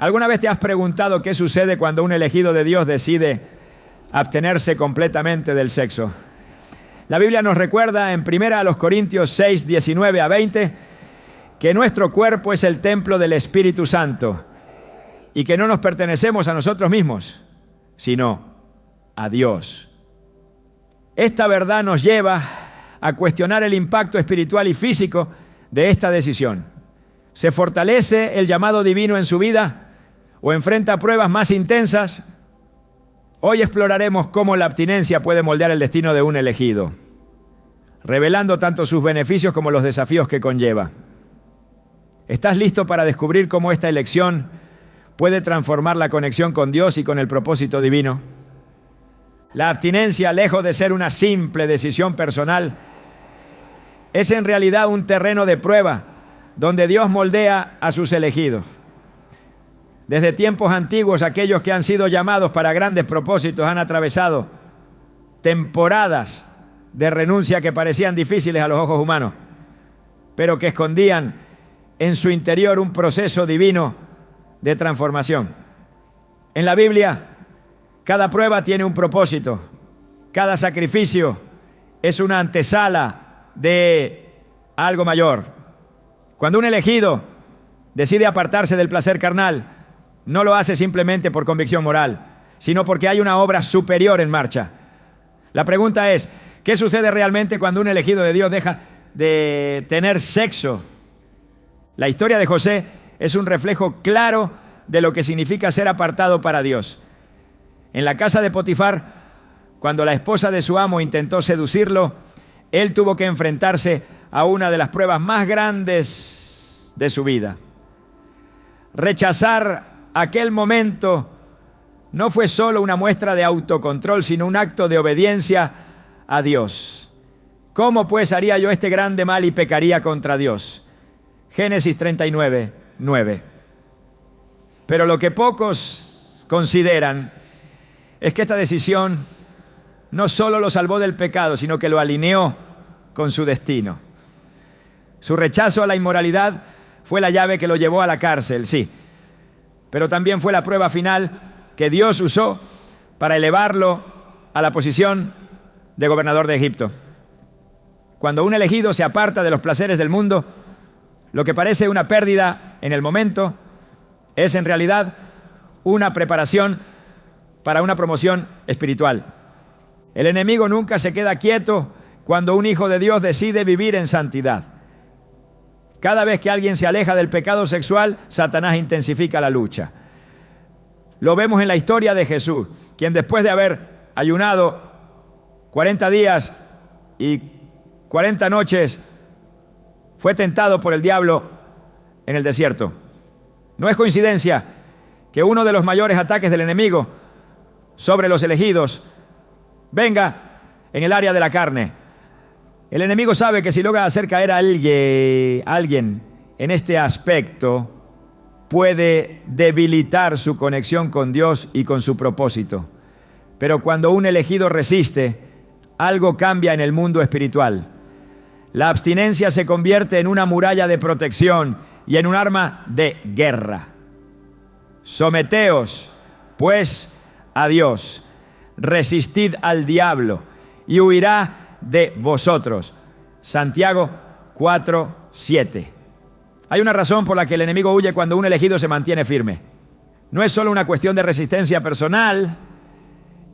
¿Alguna vez te has preguntado qué sucede cuando un elegido de Dios decide abstenerse completamente del sexo? La Biblia nos recuerda en 1 Corintios 6, 19 a 20, que nuestro cuerpo es el templo del Espíritu Santo y que no nos pertenecemos a nosotros mismos, sino a Dios. Esta verdad nos lleva a cuestionar el impacto espiritual y físico de esta decisión. ¿Se fortalece el llamado divino en su vida o enfrenta pruebas más intensas? Hoy exploraremos cómo la abstinencia puede moldear el destino de un elegido, revelando tanto sus beneficios como los desafíos que conlleva. ¿Estás listo para descubrir cómo esta elección puede transformar la conexión con Dios y con el propósito divino? La abstinencia, lejos de ser una simple decisión personal, es en realidad un terreno de prueba donde Dios moldea a sus elegidos. Desde tiempos antiguos, aquellos que han sido llamados para grandes propósitos han atravesado temporadas de renuncia que parecían difíciles a los ojos humanos, pero que escondían en su interior un proceso divino de transformación. En la Biblia, cada prueba tiene un propósito, cada sacrificio es una antesala de algo mayor. Cuando un elegido decide apartarse del placer carnal, no lo hace simplemente por convicción moral, sino porque hay una obra superior en marcha. La pregunta es, ¿qué sucede realmente cuando un elegido de Dios deja de tener sexo? La historia de José es un reflejo claro de lo que significa ser apartado para Dios. En la casa de Potifar, cuando la esposa de su amo intentó seducirlo, él tuvo que enfrentarse a una de las pruebas más grandes de su vida. Rechazar aquel momento no fue solo una muestra de autocontrol, sino un acto de obediencia a Dios. ¿Cómo pues haría yo este grande mal y pecaría contra Dios? Génesis 39, 9. Pero lo que pocos consideran es que esta decisión no solo lo salvó del pecado, sino que lo alineó con su destino. Su rechazo a la inmoralidad fue la llave que lo llevó a la cárcel, sí, pero también fue la prueba final que Dios usó para elevarlo a la posición de gobernador de Egipto. Cuando un elegido se aparta de los placeres del mundo, lo que parece una pérdida en el momento es en realidad una preparación para una promoción espiritual. El enemigo nunca se queda quieto cuando un hijo de Dios decide vivir en santidad. Cada vez que alguien se aleja del pecado sexual, Satanás intensifica la lucha. Lo vemos en la historia de Jesús, quien después de haber ayunado 40 días y 40 noches, fue tentado por el diablo en el desierto. No es coincidencia que uno de los mayores ataques del enemigo sobre los elegidos venga en el área de la carne. El enemigo sabe que si logra hacer caer a alguien en este aspecto, puede debilitar su conexión con Dios y con su propósito. Pero cuando un elegido resiste, algo cambia en el mundo espiritual. La abstinencia se convierte en una muralla de protección y en un arma de guerra. Someteos, pues, a Dios. Resistid al diablo y huirá de vosotros. Santiago 4:7. Hay una razón por la que el enemigo huye cuando un elegido se mantiene firme. No es solo una cuestión de resistencia personal,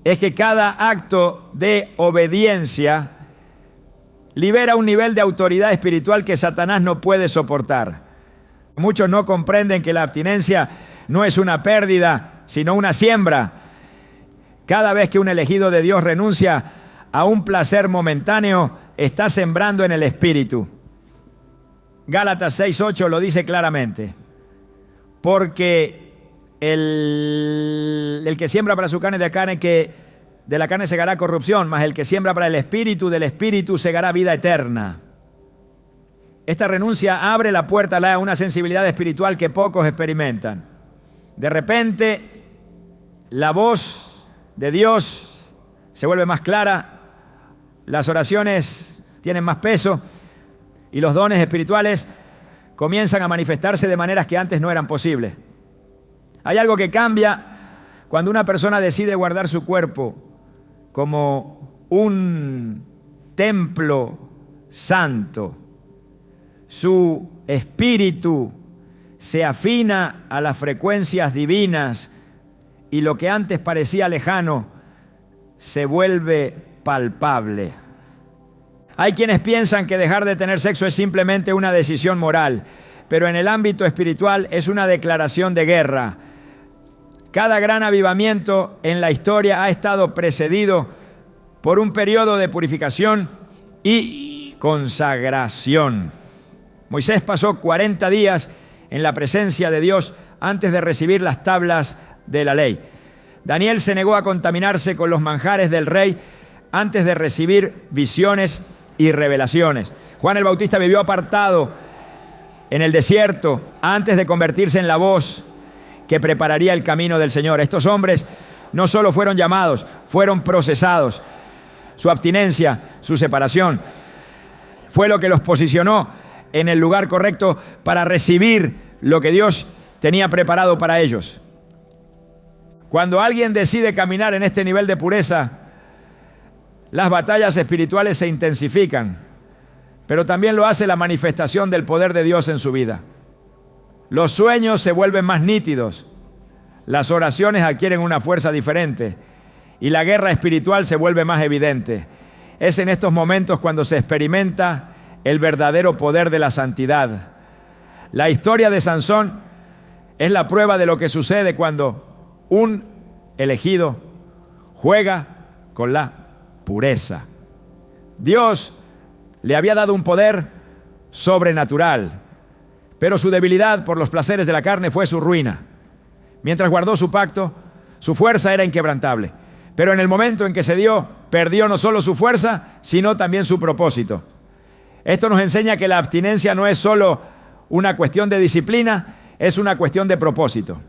es que cada acto de obediencia libera un nivel de autoridad espiritual que Satanás no puede soportar. Muchos no comprenden que la abstinencia no es una pérdida, sino una siembra. Cada vez que un elegido de Dios renuncia a un placer momentáneo, está sembrando en el espíritu. Gálatas 6:8 lo dice claramente. Porque el que siembra para su carne, de la carne segará corrupción, mas el que siembra para el espíritu, del espíritu segará vida eterna. Esta renuncia abre la puerta a una sensibilidad espiritual que pocos experimentan. De repente, la voz de Dios se vuelve más clara, las oraciones tienen más peso y los dones espirituales comienzan a manifestarse de maneras que antes no eran posibles. Hay algo que cambia cuando una persona decide guardar su cuerpo como un templo santo. Su espíritu se afina a las frecuencias divinas y lo que antes parecía lejano se vuelve palpable. Hay quienes piensan que dejar de tener sexo es simplemente una decisión moral, pero en el ámbito espiritual es una declaración de guerra. Cada gran avivamiento en la historia ha estado precedido por un periodo de purificación y consagración. Moisés pasó 40 días en la presencia de Dios antes de recibir las tablas de la ley. Daniel se negó a contaminarse con los manjares del rey antes de recibir visiones y revelaciones. Juan el Bautista vivió apartado en el desierto antes de convertirse en la voz que prepararía el camino del Señor. Estos hombres no solo fueron llamados, fueron procesados. Su abstinencia, su separación, fue lo que los posicionó en el lugar correcto para recibir lo que Dios tenía preparado para ellos. Cuando alguien decide caminar en este nivel de pureza, las batallas espirituales se intensifican, pero también lo hace la manifestación del poder de Dios en su vida. Los sueños se vuelven más nítidos, las oraciones adquieren una fuerza diferente y la guerra espiritual se vuelve más evidente. Es en estos momentos cuando se experimenta el verdadero poder de la santidad. La historia de Sansón es la prueba de lo que sucede cuando un elegido juega con la pureza. Dios le había dado un poder sobrenatural, pero su debilidad por los placeres de la carne fue su ruina. Mientras guardó su pacto, su fuerza era inquebrantable. Pero en el momento en que se dio, perdió no solo su fuerza, sino también su propósito. Esto nos enseña que la abstinencia no es solo una cuestión de disciplina, es una cuestión de propósito.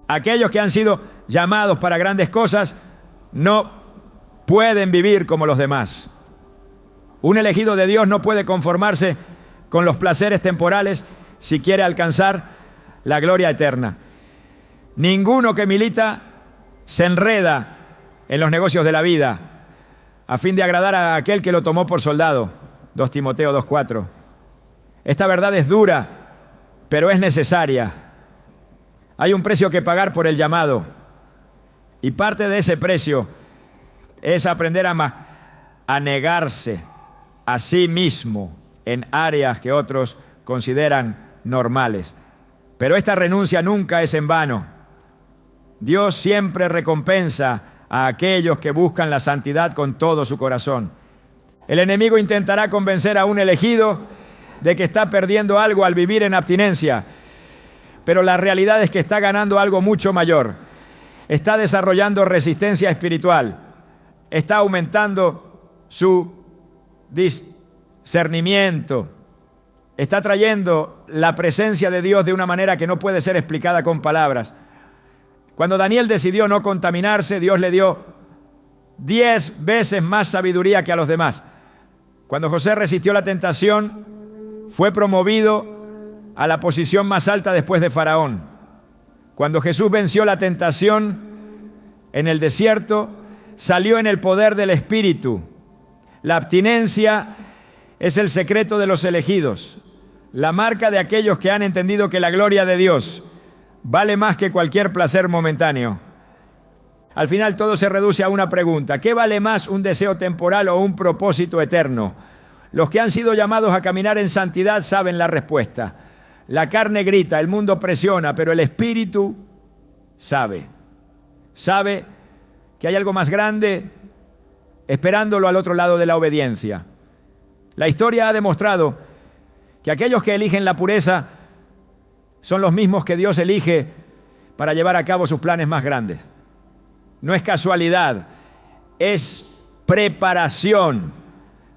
Aquellos que han sido llamados para grandes cosas no pueden vivir como los demás. Un elegido de Dios no puede conformarse con los placeres temporales si quiere alcanzar la gloria eterna. Ninguno que milita se enreda en los negocios de la vida a fin de agradar a aquel que lo tomó por soldado. 2 Timoteo 2:4. Esta verdad es dura, pero es necesaria. Hay un precio que pagar por el llamado y parte de ese precio es aprender a negarse a sí mismo en áreas que otros consideran normales. Pero esta renuncia nunca es en vano. Dios siempre recompensa a aquellos que buscan la santidad con todo su corazón. El enemigo intentará convencer a un elegido de que está perdiendo algo al vivir en abstinencia, pero la realidad es que está ganando algo mucho mayor. Está desarrollando resistencia espiritual, está aumentando su discernimiento, está trayendo la presencia de Dios de una manera que no puede ser explicada con palabras. Cuando Daniel decidió no contaminarse, Dios le dio 10 veces más sabiduría que a los demás. Cuando José resistió la tentación, fue promovido a la posición más alta después de Faraón. Cuando Jesús venció la tentación en el desierto, salió en el poder del Espíritu. La abstinencia es el secreto de los elegidos, la marca de aquellos que han entendido que la gloria de Dios vale más que cualquier placer momentáneo. Al final todo se reduce a una pregunta: ¿qué vale más, un deseo temporal o un propósito eterno? Los que han sido llamados a caminar en santidad saben la respuesta. La carne grita, el mundo presiona, pero el Espíritu sabe que hay algo más grande esperándolo al otro lado de la obediencia. La historia ha demostrado que aquellos que eligen la pureza son los mismos que Dios elige para llevar a cabo sus planes más grandes. No es casualidad, es preparación.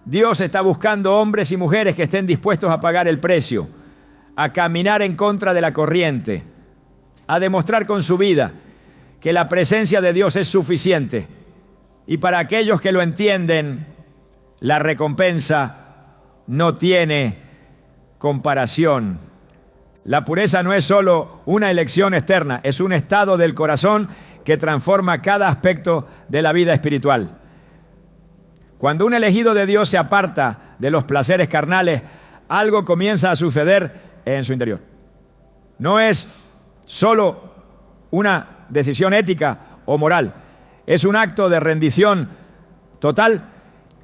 Dios está buscando hombres y mujeres que estén dispuestos a pagar el precio, a caminar en contra de la corriente, a demostrar con su vida que la presencia de Dios es suficiente. Y para aquellos que lo entienden, la recompensa no tiene comparación. La pureza no es solo una elección externa, es un estado del corazón que transforma cada aspecto de la vida espiritual. Cuando un elegido de Dios se aparta de los placeres carnales, algo comienza a suceder en su interior. No es solo una decisión ética o moral, es un acto de rendición total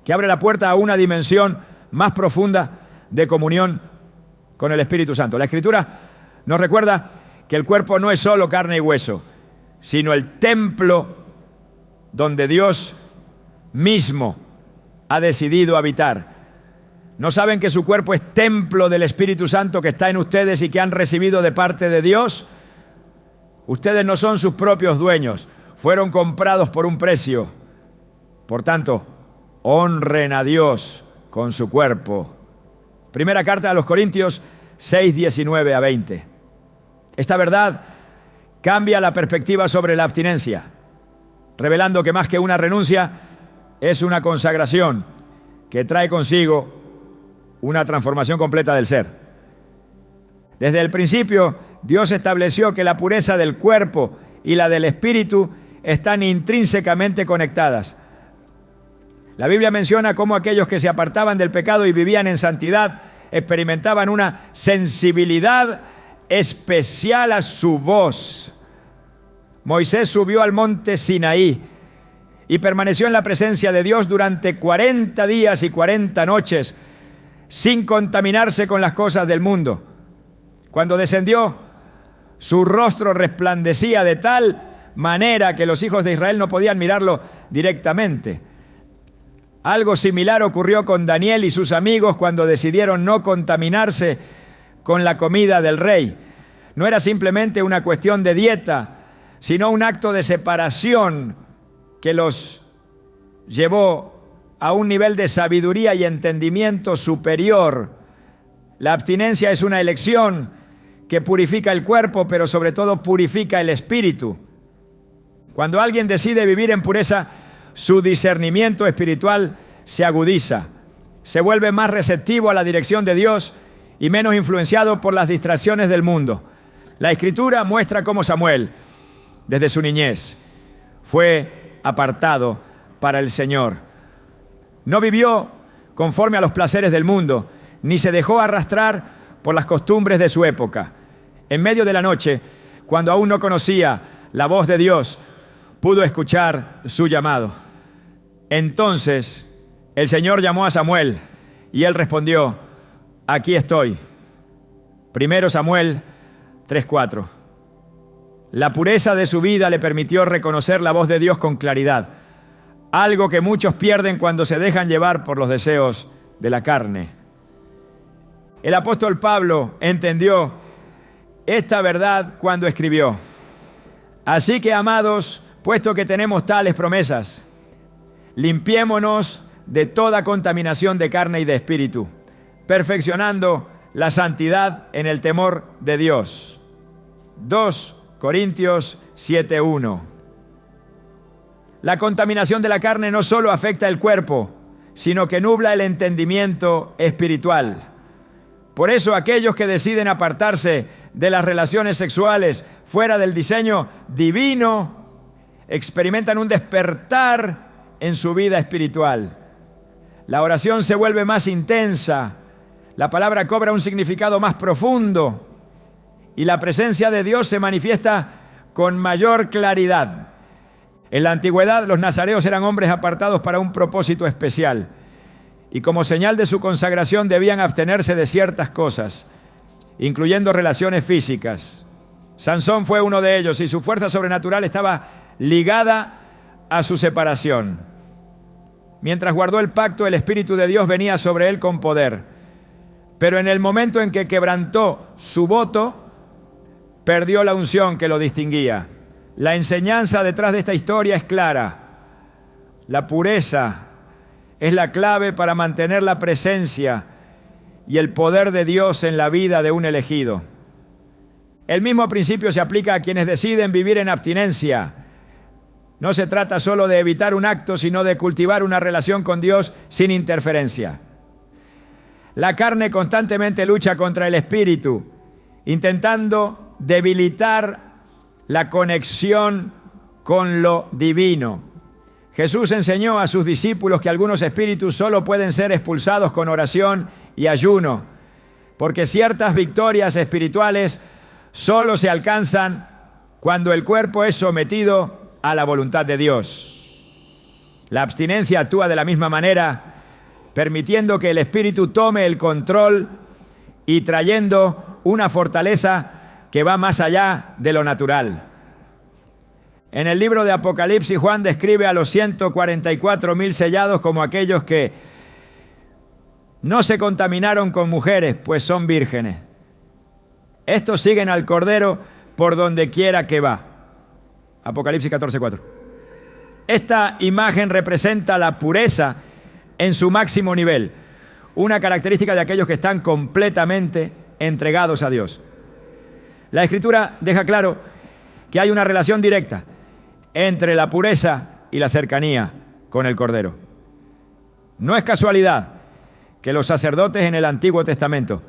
que abre la puerta a una dimensión más profunda de comunión con el Espíritu Santo. La Escritura nos recuerda que el cuerpo no es solo carne y hueso, sino el templo donde Dios mismo ha decidido habitar. ¿No saben que su cuerpo es templo del Espíritu Santo que está en ustedes y que han recibido de parte de Dios? Ustedes no son sus propios dueños, fueron comprados por un precio. Por tanto, honren a Dios con su cuerpo. Primera carta a los Corintios 6, 19 a 20. Esta verdad cambia la perspectiva sobre la abstinencia, revelando que más que una renuncia, es una consagración que trae consigo una transformación completa del ser. Desde el principio, Dios estableció que la pureza del cuerpo y la del espíritu están intrínsecamente conectadas. La Biblia menciona cómo aquellos que se apartaban del pecado y vivían en santidad experimentaban una sensibilidad especial a su voz. Moisés subió al monte Sinaí y permaneció en la presencia de Dios durante 40 días y 40 noches, sin contaminarse con las cosas del mundo. Cuando descendió, su rostro resplandecía de tal manera que los hijos de Israel no podían mirarlo directamente. Algo similar ocurrió con Daniel y sus amigos cuando decidieron no contaminarse con la comida del rey. No era simplemente una cuestión de dieta, sino un acto de separación que los llevó a un nivel de sabiduría y entendimiento superior. La abstinencia es una elección que purifica el cuerpo, pero sobre todo purifica el espíritu. Cuando alguien decide vivir en pureza, su discernimiento espiritual se agudiza, se vuelve más receptivo a la dirección de Dios y menos influenciado por las distracciones del mundo. La Escritura muestra cómo Samuel, desde su niñez, fue apartado para el Señor. No vivió conforme a los placeres del mundo, ni se dejó arrastrar por las costumbres de su época. En medio de la noche, cuando aún no conocía la voz de Dios, pudo escuchar su llamado. Entonces, el Señor llamó a Samuel y él respondió: aquí estoy. 1 Samuel 3:4. La pureza de su vida le permitió reconocer la voz de Dios con claridad, algo que muchos pierden cuando se dejan llevar por los deseos de la carne. El apóstol Pablo entendió esta verdad cuando escribió: así que, amados, puesto que tenemos tales promesas, limpiémonos de toda contaminación de carne y de espíritu, perfeccionando la santidad en el temor de Dios. 2 Corintios 7:1. La contaminación de la carne no solo afecta el cuerpo, sino que nubla el entendimiento espiritual. Por eso aquellos que deciden apartarse de las relaciones sexuales fuera del diseño divino experimentan un despertar en su vida espiritual. La oración se vuelve más intensa, la palabra cobra un significado más profundo y la presencia de Dios se manifiesta con mayor claridad. En la antigüedad, los nazareos eran hombres apartados para un propósito especial y como señal de su consagración debían abstenerse de ciertas cosas, incluyendo relaciones físicas. Sansón fue uno de ellos y su fuerza sobrenatural estaba ligada a su separación. Mientras guardó el pacto, el Espíritu de Dios venía sobre él con poder. Pero en el momento en que quebrantó su voto, perdió la unción que lo distinguía. La enseñanza detrás de esta historia es clara. La pureza es la clave para mantener la presencia y el poder de Dios en la vida de un elegido. El mismo principio se aplica a quienes deciden vivir en abstinencia. No se trata solo de evitar un acto, sino de cultivar una relación con Dios sin interferencia. La carne constantemente lucha contra el espíritu intentando debilitar la conexión con lo divino. Jesús enseñó a sus discípulos que algunos espíritus solo pueden ser expulsados con oración y ayuno, porque ciertas victorias espirituales solo se alcanzan cuando el cuerpo es sometido a la voluntad de Dios. La abstinencia actúa de la misma manera, permitiendo que el espíritu tome el control y trayendo una fortaleza que va más allá de lo natural. En el libro de Apocalipsis, Juan describe a los 144,000 sellados como aquellos que no se contaminaron con mujeres, pues son vírgenes. Estos siguen al Cordero por donde quiera que va. Apocalipsis 14:4. Esta imagen representa la pureza en su máximo nivel, una característica de aquellos que están completamente entregados a Dios. La Escritura deja claro que hay una relación directa entre la pureza y la cercanía con el Cordero. No es casualidad que los sacerdotes en el Antiguo Testamento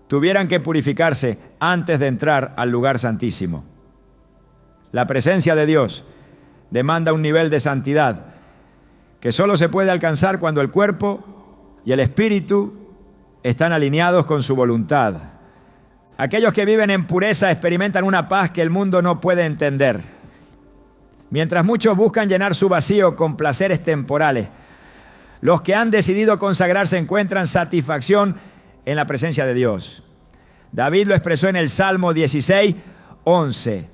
tuvieran que purificarse antes de entrar al lugar santísimo. La presencia de Dios demanda un nivel de santidad que solo se puede alcanzar cuando el cuerpo y el espíritu están alineados con su voluntad. Aquellos que viven en pureza experimentan una paz que el mundo no puede entender. Mientras muchos buscan llenar su vacío con placeres temporales, los que han decidido consagrarse encuentran satisfacción en la presencia de Dios. David lo expresó en el Salmo 16:11.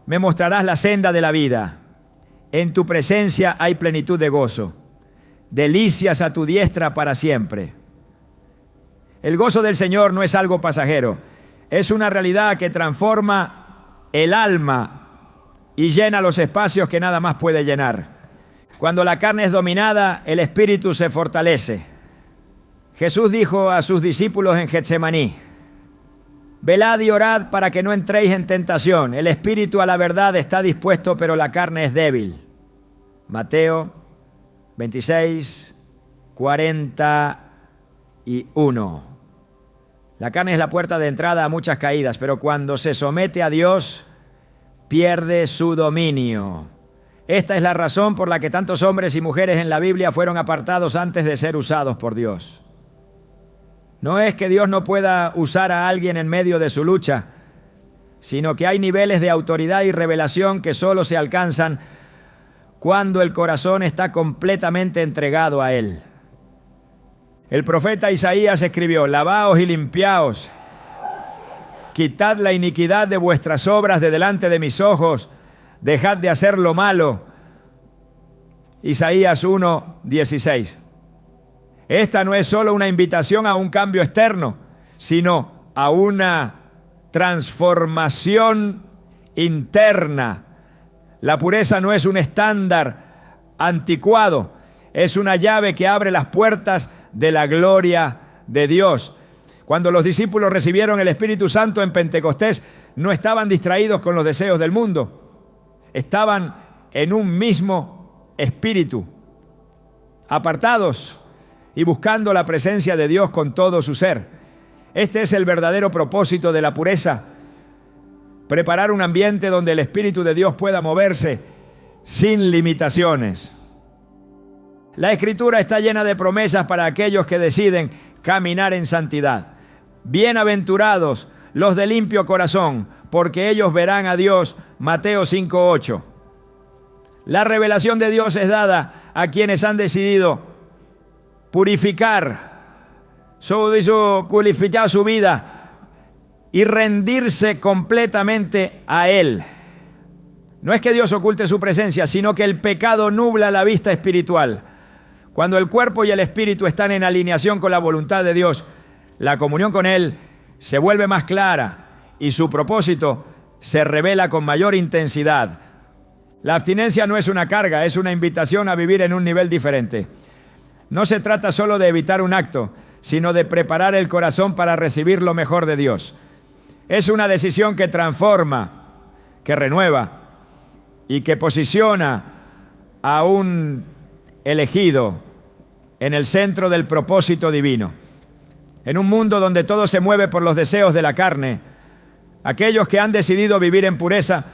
Me mostrarás la senda de la vida. En tu presencia hay plenitud de gozo. Delicias a tu diestra para siempre. El gozo del Señor no es algo pasajero. Es una realidad que transforma el alma y llena los espacios que nada más puede llenar. Cuando la carne es dominada, el espíritu se fortalece. Jesús dijo a sus discípulos en Getsemaní: velad y orad para que no entréis en tentación. El espíritu a la verdad está dispuesto, pero la carne es débil. Mateo 26:41. La carne es la puerta de entrada a muchas caídas, pero cuando se somete a Dios, pierde su dominio. Esta es la razón por la que tantos hombres y mujeres en la Biblia fueron apartados antes de ser usados por Dios. No es que Dios no pueda usar a alguien en medio de su lucha, sino que hay niveles de autoridad y revelación que solo se alcanzan cuando el corazón está completamente entregado a Él. El profeta Isaías escribió: lavaos y limpiaos, quitad la iniquidad de vuestras obras de delante de mis ojos, dejad de hacer lo malo. Isaías 1:16. Esta no es solo una invitación a un cambio externo, sino a una transformación interna. La pureza no es un estándar anticuado, es una llave que abre las puertas de la gloria de Dios. Cuando los discípulos recibieron el Espíritu Santo en Pentecostés, no estaban distraídos con los deseos del mundo. Estaban en un mismo espíritu, apartados y buscando la presencia de Dios con todo su ser. Este es el verdadero propósito de la pureza: preparar un ambiente donde el Espíritu de Dios pueda moverse sin limitaciones. La Escritura está llena de promesas para aquellos que deciden caminar en santidad. Bienaventurados los de limpio corazón, porque ellos verán a Dios. Mateo 5:8. La revelación de Dios es dada a quienes han decidido purificar su vida y rendirse completamente a Él. No es que Dios oculte su presencia, sino que el pecado nubla la vista espiritual. Cuando el cuerpo y el espíritu están en alineación con la voluntad de Dios, la comunión con Él se vuelve más clara y su propósito se revela con mayor intensidad. La abstinencia no es una carga, es una invitación a vivir en un nivel diferente. No se trata solo de evitar un acto, sino de preparar el corazón para recibir lo mejor de Dios. Es una decisión que transforma, que renueva y que posiciona a un elegido en el centro del propósito divino. En un mundo donde todo se mueve por los deseos de la carne, aquellos que han decidido vivir en pureza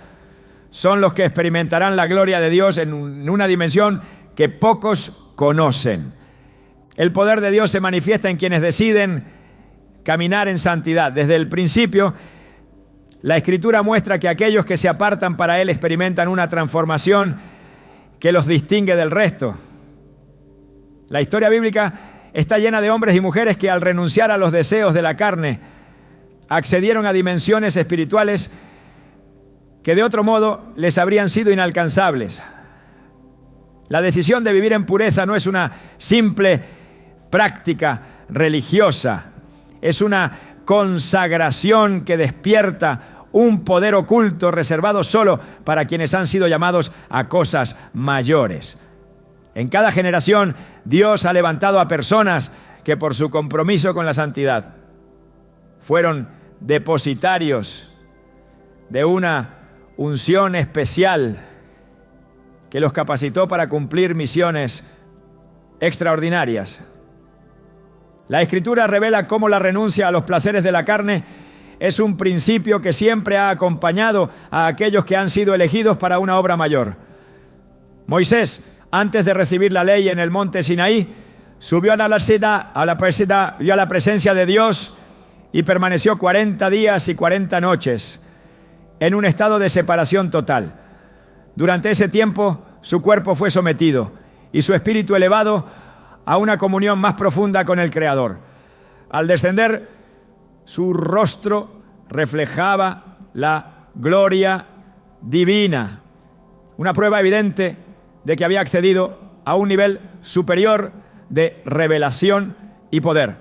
son los que experimentarán la gloria de Dios en una dimensión que pocos conocen. El poder de Dios se manifiesta en quienes deciden caminar en santidad. Desde el principio, la Escritura muestra que aquellos que se apartan para Él experimentan una transformación que los distingue del resto. La historia bíblica está llena de hombres y mujeres que al renunciar a los deseos de la carne accedieron a dimensiones espirituales que de otro modo les habrían sido inalcanzables. La decisión de vivir en pureza no es una simple práctica religiosa, es una consagración que despierta un poder oculto reservado solo para quienes han sido llamados a cosas mayores. En cada generación, Dios ha levantado a personas que por su compromiso con la santidad fueron depositarios de una unción especial que los capacitó para cumplir misiones extraordinarias. La Escritura revela cómo la renuncia a los placeres de la carne es un principio que siempre ha acompañado a aquellos que han sido elegidos para una obra mayor. Moisés, antes de recibir la ley en el monte Sinaí, subió a la presencia de Dios y permaneció 40 días y 40 noches en un estado de separación total. Durante ese tiempo, su cuerpo fue sometido y su espíritu elevado a una comunión más profunda con el Creador. Al descender, su rostro reflejaba la gloria divina, una prueba evidente de que había accedido a un nivel superior de revelación y poder.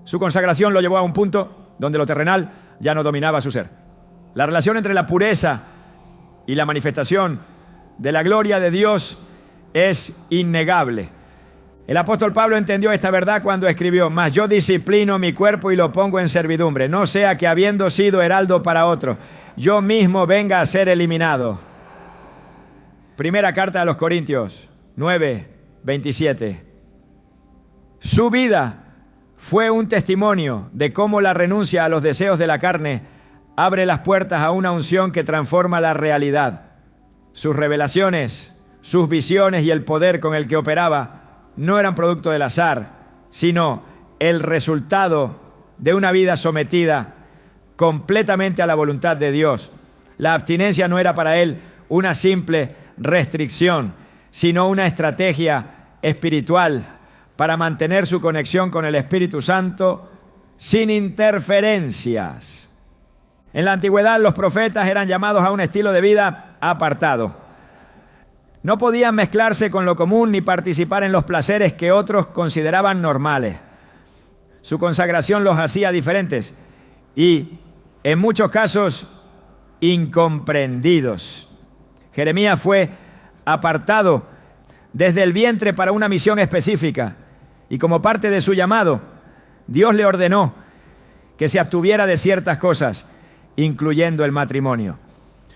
Su consagración lo llevó a un punto donde lo terrenal ya no dominaba su ser. La relación entre la pureza y la manifestación de la gloria de Dios es innegable. El apóstol Pablo entendió esta verdad cuando escribió: mas yo disciplino mi cuerpo y lo pongo en servidumbre, no sea que habiendo sido heraldo para otro, yo mismo venga a ser eliminado. Primera carta a los Corintios 9:27. Su vida fue un testimonio de cómo la renuncia a los deseos de la carne abre las puertas a una unción que transforma la realidad. Sus revelaciones, sus visiones y el poder con el que operaba no eran producto del azar, sino el resultado de una vida sometida completamente a la voluntad de Dios. La abstinencia no era para él una simple restricción, sino una estrategia espiritual para mantener su conexión con el Espíritu Santo sin interferencias. En la antigüedad, los profetas eran llamados a un estilo de vida apartado. No podían mezclarse con lo común ni participar en los placeres que otros consideraban normales. Su consagración los hacía diferentes y, en muchos casos, incomprendidos. Jeremías fue apartado desde el vientre para una misión específica y como parte de su llamado, Dios le ordenó que se abstuviera de ciertas cosas, incluyendo el matrimonio.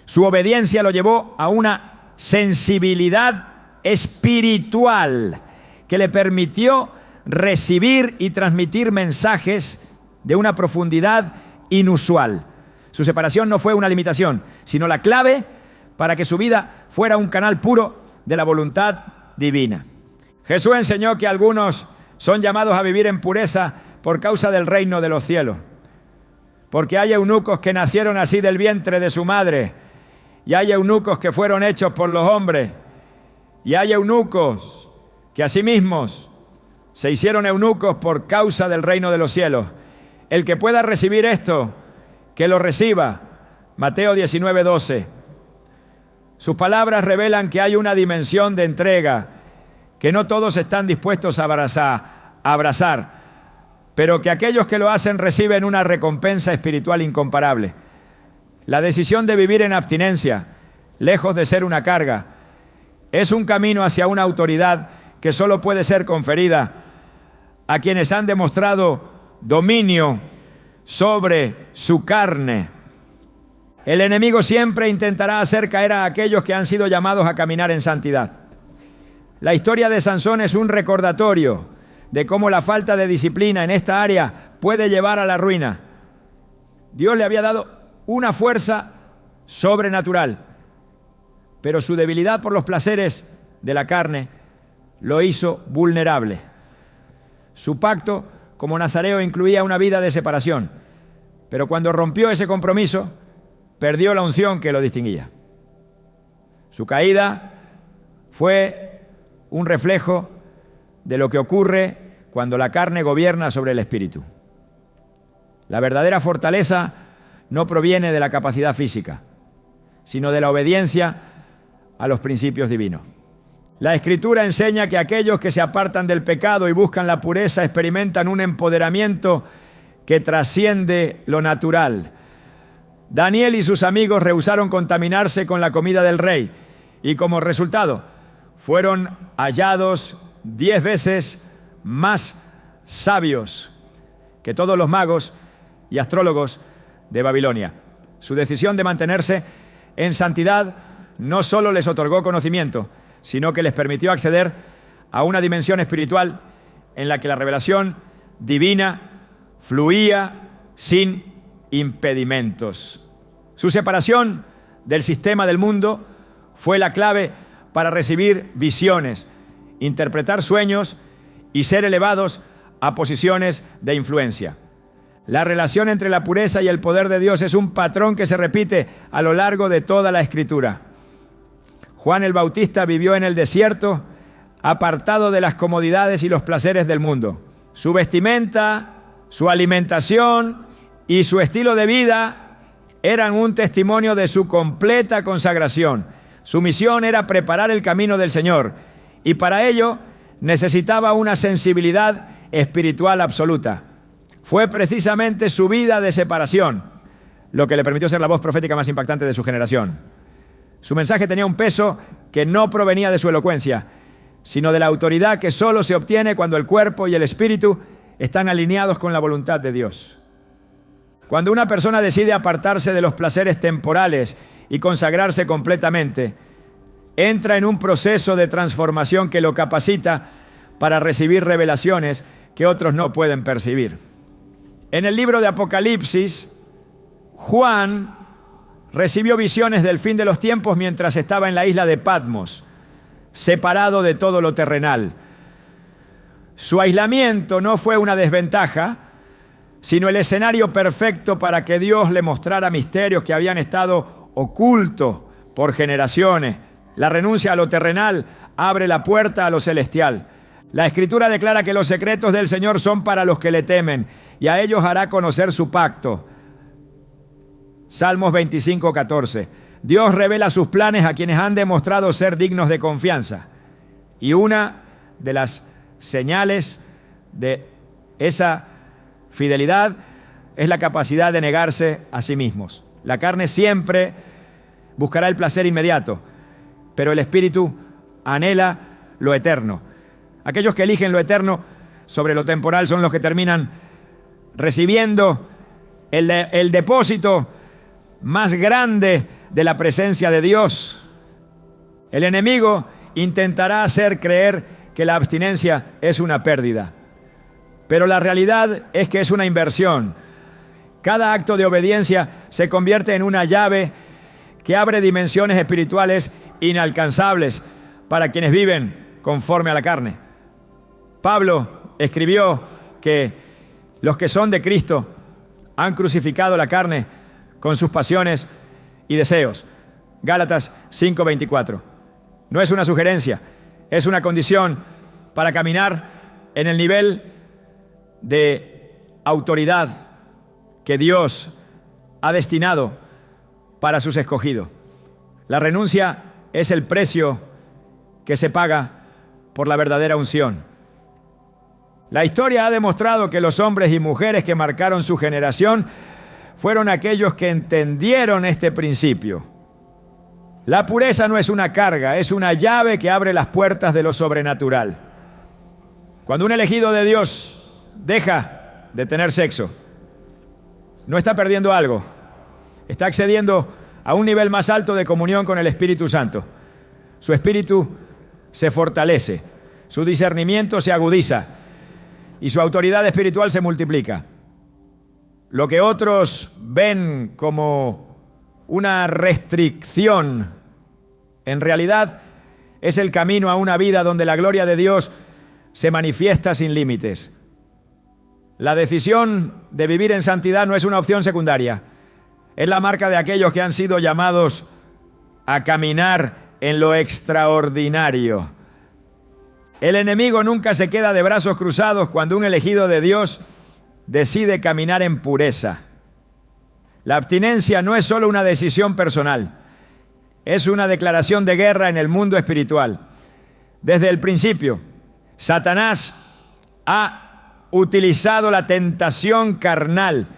Su obediencia lo llevó a una sensibilidad espiritual que le permitió recibir y transmitir mensajes de una profundidad inusual. Su separación no fue una limitación, sino la clave para que su vida fuera un canal puro de la voluntad divina. Jesús enseñó que algunos son llamados a vivir en pureza por causa del reino de los cielos, porque hay eunucos que nacieron así del vientre de su madre, y hay eunucos que fueron hechos por los hombres, y hay eunucos que asimismo se hicieron eunucos por causa del reino de los cielos. El que pueda recibir esto, que lo reciba. Mateo 19:12. Sus palabras revelan que hay una dimensión de entrega que no todos están dispuestos a abrazar, pero que aquellos que lo hacen reciben una recompensa espiritual incomparable. La decisión de vivir en abstinencia, lejos de ser una carga, es un camino hacia una autoridad que solo puede ser conferida a quienes han demostrado dominio sobre su carne. El enemigo siempre intentará hacer caer a aquellos que han sido llamados a caminar en santidad. La historia de Sansón es un recordatorio de cómo la falta de disciplina en esta área puede llevar a la ruina. Dios le había dado una fuerza sobrenatural, pero su debilidad por los placeres de la carne lo hizo vulnerable. Su pacto como nazareo incluía una vida de separación, pero cuando rompió ese compromiso, perdió la unción que lo distinguía. Su caída fue un reflejo de lo que ocurre cuando la carne gobierna sobre el espíritu. La verdadera fortaleza no proviene de la capacidad física, sino de la obediencia a los principios divinos. La Escritura enseña que aquellos que se apartan del pecado y buscan la pureza experimentan un empoderamiento que trasciende lo natural. Daniel y sus amigos rehusaron contaminarse con la comida del rey y como resultado fueron hallados 10 veces más sabios que todos los magos y astrólogos de Babilonia. Su decisión de mantenerse en santidad no solo les otorgó conocimiento, sino que les permitió acceder a una dimensión espiritual en la que la revelación divina fluía sin impedimentos. Su separación del sistema del mundo fue la clave para recibir visiones, interpretar sueños y ser elevados a posiciones de influencia. La relación entre la pureza y el poder de Dios es un patrón que se repite a lo largo de toda la Escritura. Juan el Bautista vivió en el desierto, apartado de las comodidades y los placeres del mundo. Su vestimenta, su alimentación y su estilo de vida eran un testimonio de su completa consagración. Su misión era preparar el camino del Señor y para ello necesitaba una sensibilidad espiritual absoluta. Fue precisamente su vida de separación lo que le permitió ser la voz profética más impactante de su generación. Su mensaje tenía un peso que no provenía de su elocuencia, sino de la autoridad que solo se obtiene cuando el cuerpo y el espíritu están alineados con la voluntad de Dios. Cuando una persona decide apartarse de los placeres temporales y consagrarse completamente, entra en un proceso de transformación que lo capacita para recibir revelaciones que otros no pueden percibir. En el libro de Apocalipsis, Juan recibió visiones del fin de los tiempos mientras estaba en la isla de Patmos, separado de todo lo terrenal. Su aislamiento no fue una desventaja, sino el escenario perfecto para que Dios le mostrara misterios que habían estado ocultos por generaciones. La renuncia a lo terrenal abre la puerta a lo celestial. La Escritura declara que los secretos del Señor son para los que le temen, y a ellos hará conocer su pacto. Salmos 25:14. Dios revela sus planes a quienes han demostrado ser dignos de confianza. Y una de las señales de esa fidelidad es la capacidad de negarse a sí mismos. La carne siempre buscará el placer inmediato, pero el espíritu anhela lo eterno. Aquellos que eligen lo eterno sobre lo temporal son los que terminan recibiendo el depósito más grande de la presencia de Dios. El enemigo intentará hacer creer que la abstinencia es una pérdida, pero la realidad es que es una inversión. Cada acto de obediencia se convierte en una llave que abre dimensiones espirituales inalcanzables para quienes viven conforme a la carne. Pablo escribió que los que son de Cristo han crucificado la carne con sus pasiones y deseos. Gálatas 5:24. No es una sugerencia, es una condición para caminar en el nivel de autoridad que Dios ha destinado para sus escogidos. La renuncia es el precio que se paga por la verdadera unción. La historia ha demostrado que los hombres y mujeres que marcaron su generación fueron aquellos que entendieron este principio. La pureza no es una carga, es una llave que abre las puertas de lo sobrenatural. Cuando un elegido de Dios deja de tener sexo, no está perdiendo algo, está accediendo a un nivel más alto de comunión con el Espíritu Santo. Su espíritu se fortalece, su discernimiento se agudiza y su autoridad espiritual se multiplica. Lo que otros ven como una restricción, en realidad es el camino a una vida donde la gloria de Dios se manifiesta sin límites. La decisión de vivir en santidad no es una opción secundaria. Es la marca de aquellos que han sido llamados a caminar en lo extraordinario. El enemigo nunca se queda de brazos cruzados cuando un elegido de Dios decide caminar en pureza. La abstinencia no es solo una decisión personal, es una declaración de guerra en el mundo espiritual. Desde el principio, Satanás ha utilizado la tentación carnal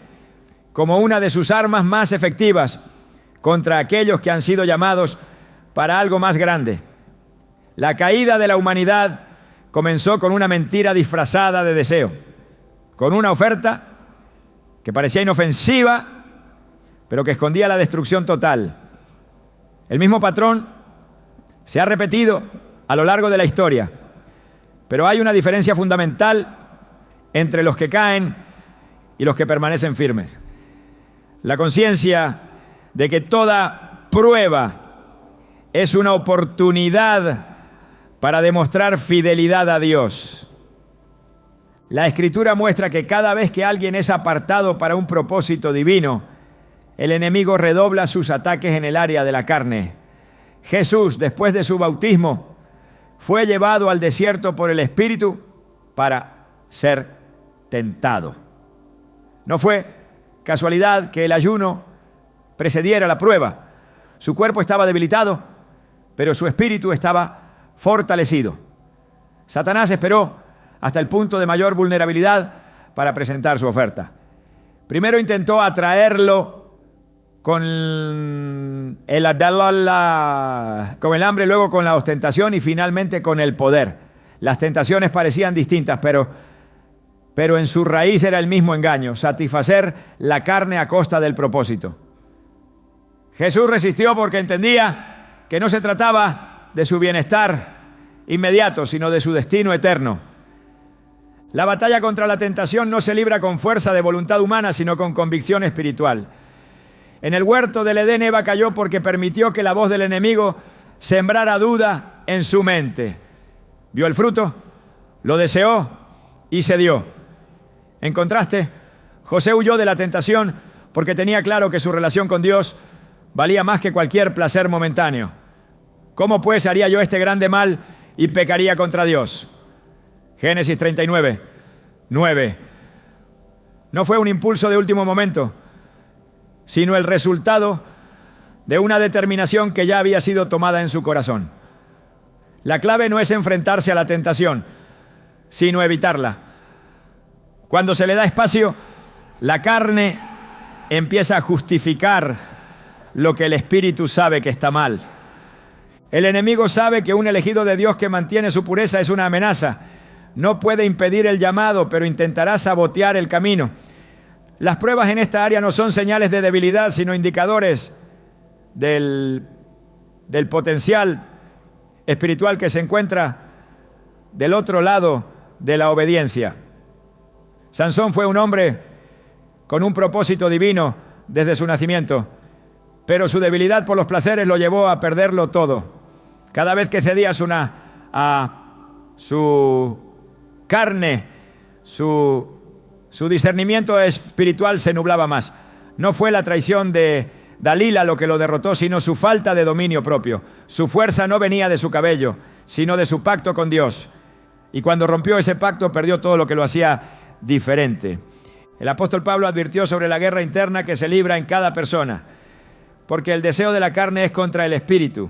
como una de sus armas más efectivas contra aquellos que han sido llamados para algo más grande. La caída de la humanidad comenzó con una mentira disfrazada de deseo, con una oferta que parecía inofensiva, pero que escondía la destrucción total. El mismo patrón se ha repetido a lo largo de la historia, pero hay una diferencia fundamental entre los que caen y los que permanecen firmes. La conciencia de que toda prueba es una oportunidad para demostrar fidelidad a Dios. La Escritura muestra que cada vez que alguien es apartado para un propósito divino, el enemigo redobla sus ataques en el área de la carne. Jesús, después de su bautismo, fue llevado al desierto por el Espíritu para ser tentado. No fue casualidad que el ayuno precediera la prueba. Su cuerpo estaba debilitado, pero su espíritu estaba fortalecido. Satanás esperó hasta el punto de mayor vulnerabilidad para presentar su oferta. Primero intentó atraerlo con el hambre, luego con la ostentación y finalmente con el poder. Las tentaciones parecían distintas, pero en su raíz era el mismo engaño: satisfacer la carne a costa del propósito. Jesús resistió porque entendía que no se trataba de su bienestar inmediato, sino de su destino eterno. La batalla contra la tentación no se libra con fuerza de voluntad humana, sino con convicción espiritual. En el huerto del Edén, Eva cayó porque permitió que la voz del enemigo sembrara duda en su mente. Vio el fruto, lo deseó y cedió. En contraste, José huyó de la tentación porque tenía claro que su relación con Dios valía más que cualquier placer momentáneo. ¿Cómo pues haría yo este grande mal y pecaría contra Dios? Génesis 39, 9. No fue un impulso de último momento, sino el resultado de una determinación que ya había sido tomada en su corazón. La clave no es enfrentarse a la tentación, sino evitarla. Cuando se le da espacio, la carne empieza a justificar lo que el espíritu sabe que está mal. El enemigo sabe que un elegido de Dios que mantiene su pureza es una amenaza. No puede impedir el llamado, pero intentará sabotear el camino. Las pruebas en esta área no son señales de debilidad, sino indicadores del potencial espiritual que se encuentra del otro lado de la obediencia. Sansón fue un hombre con un propósito divino desde su nacimiento, pero su debilidad por los placeres lo llevó a perderlo todo. Cada vez que cedía a su carne, su discernimiento espiritual se nublaba más. No fue la traición de Dalila lo que lo derrotó, sino su falta de dominio propio. Su fuerza no venía de su cabello, sino de su pacto con Dios. Y cuando rompió ese pacto, perdió todo lo que lo hacía diferente. El apóstol Pablo advirtió sobre la guerra interna que se libra en cada persona, porque el deseo de la carne es contra el espíritu,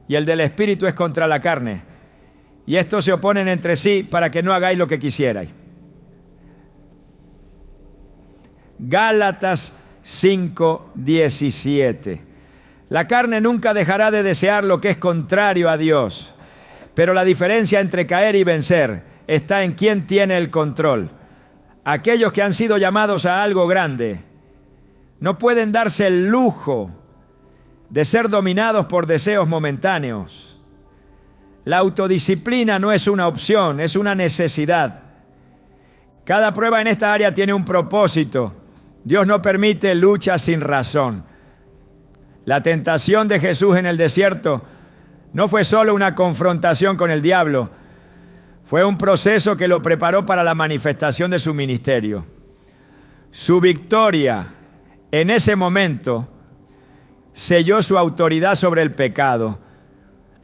y el del espíritu es contra la carne. Y estos se oponen entre sí para que no hagáis lo que quisierais. Gálatas 5:17. La carne nunca dejará de desear lo que es contrario a Dios, pero la diferencia entre caer y vencer está en quién tiene el control. Aquellos que han sido llamados a algo grande no pueden darse el lujo de ser dominados por deseos momentáneos. La autodisciplina no es una opción, es una necesidad. Cada prueba en esta área tiene un propósito. Dios no permite lucha sin razón. La tentación de Jesús en el desierto no fue solo una confrontación con el diablo, fue un proceso que lo preparó para la manifestación de su ministerio. Su victoria en ese momento selló su autoridad sobre el pecado.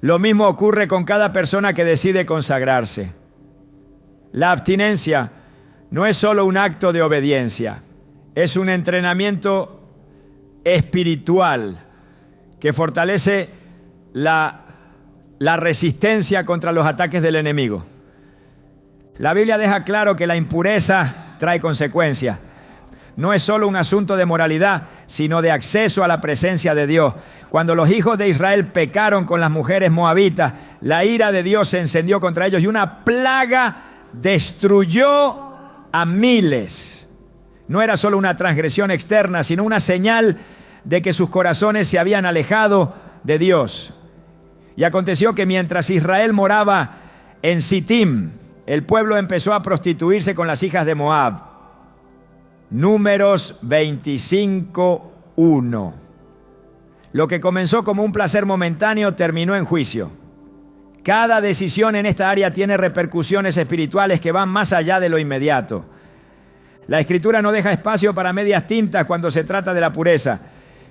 Lo mismo ocurre con cada persona que decide consagrarse. La abstinencia no es solo un acto de obediencia, es un entrenamiento espiritual que fortalece la resistencia contra los ataques del enemigo. La Biblia deja claro que la impureza trae consecuencias. No es solo un asunto de moralidad, sino de acceso a la presencia de Dios. Cuando los hijos de Israel pecaron con las mujeres moabitas, la ira de Dios se encendió contra ellos y una plaga destruyó a miles. No era solo una transgresión externa, sino una señal de que sus corazones se habían alejado de Dios. Y aconteció que mientras Israel moraba en Sittim, el pueblo empezó a prostituirse con las hijas de Moab. Números 25:1. Lo que comenzó como un placer momentáneo terminó en juicio. Cada decisión en esta área tiene repercusiones espirituales que van más allá de lo inmediato. La Escritura no deja espacio para medias tintas cuando se trata de la pureza.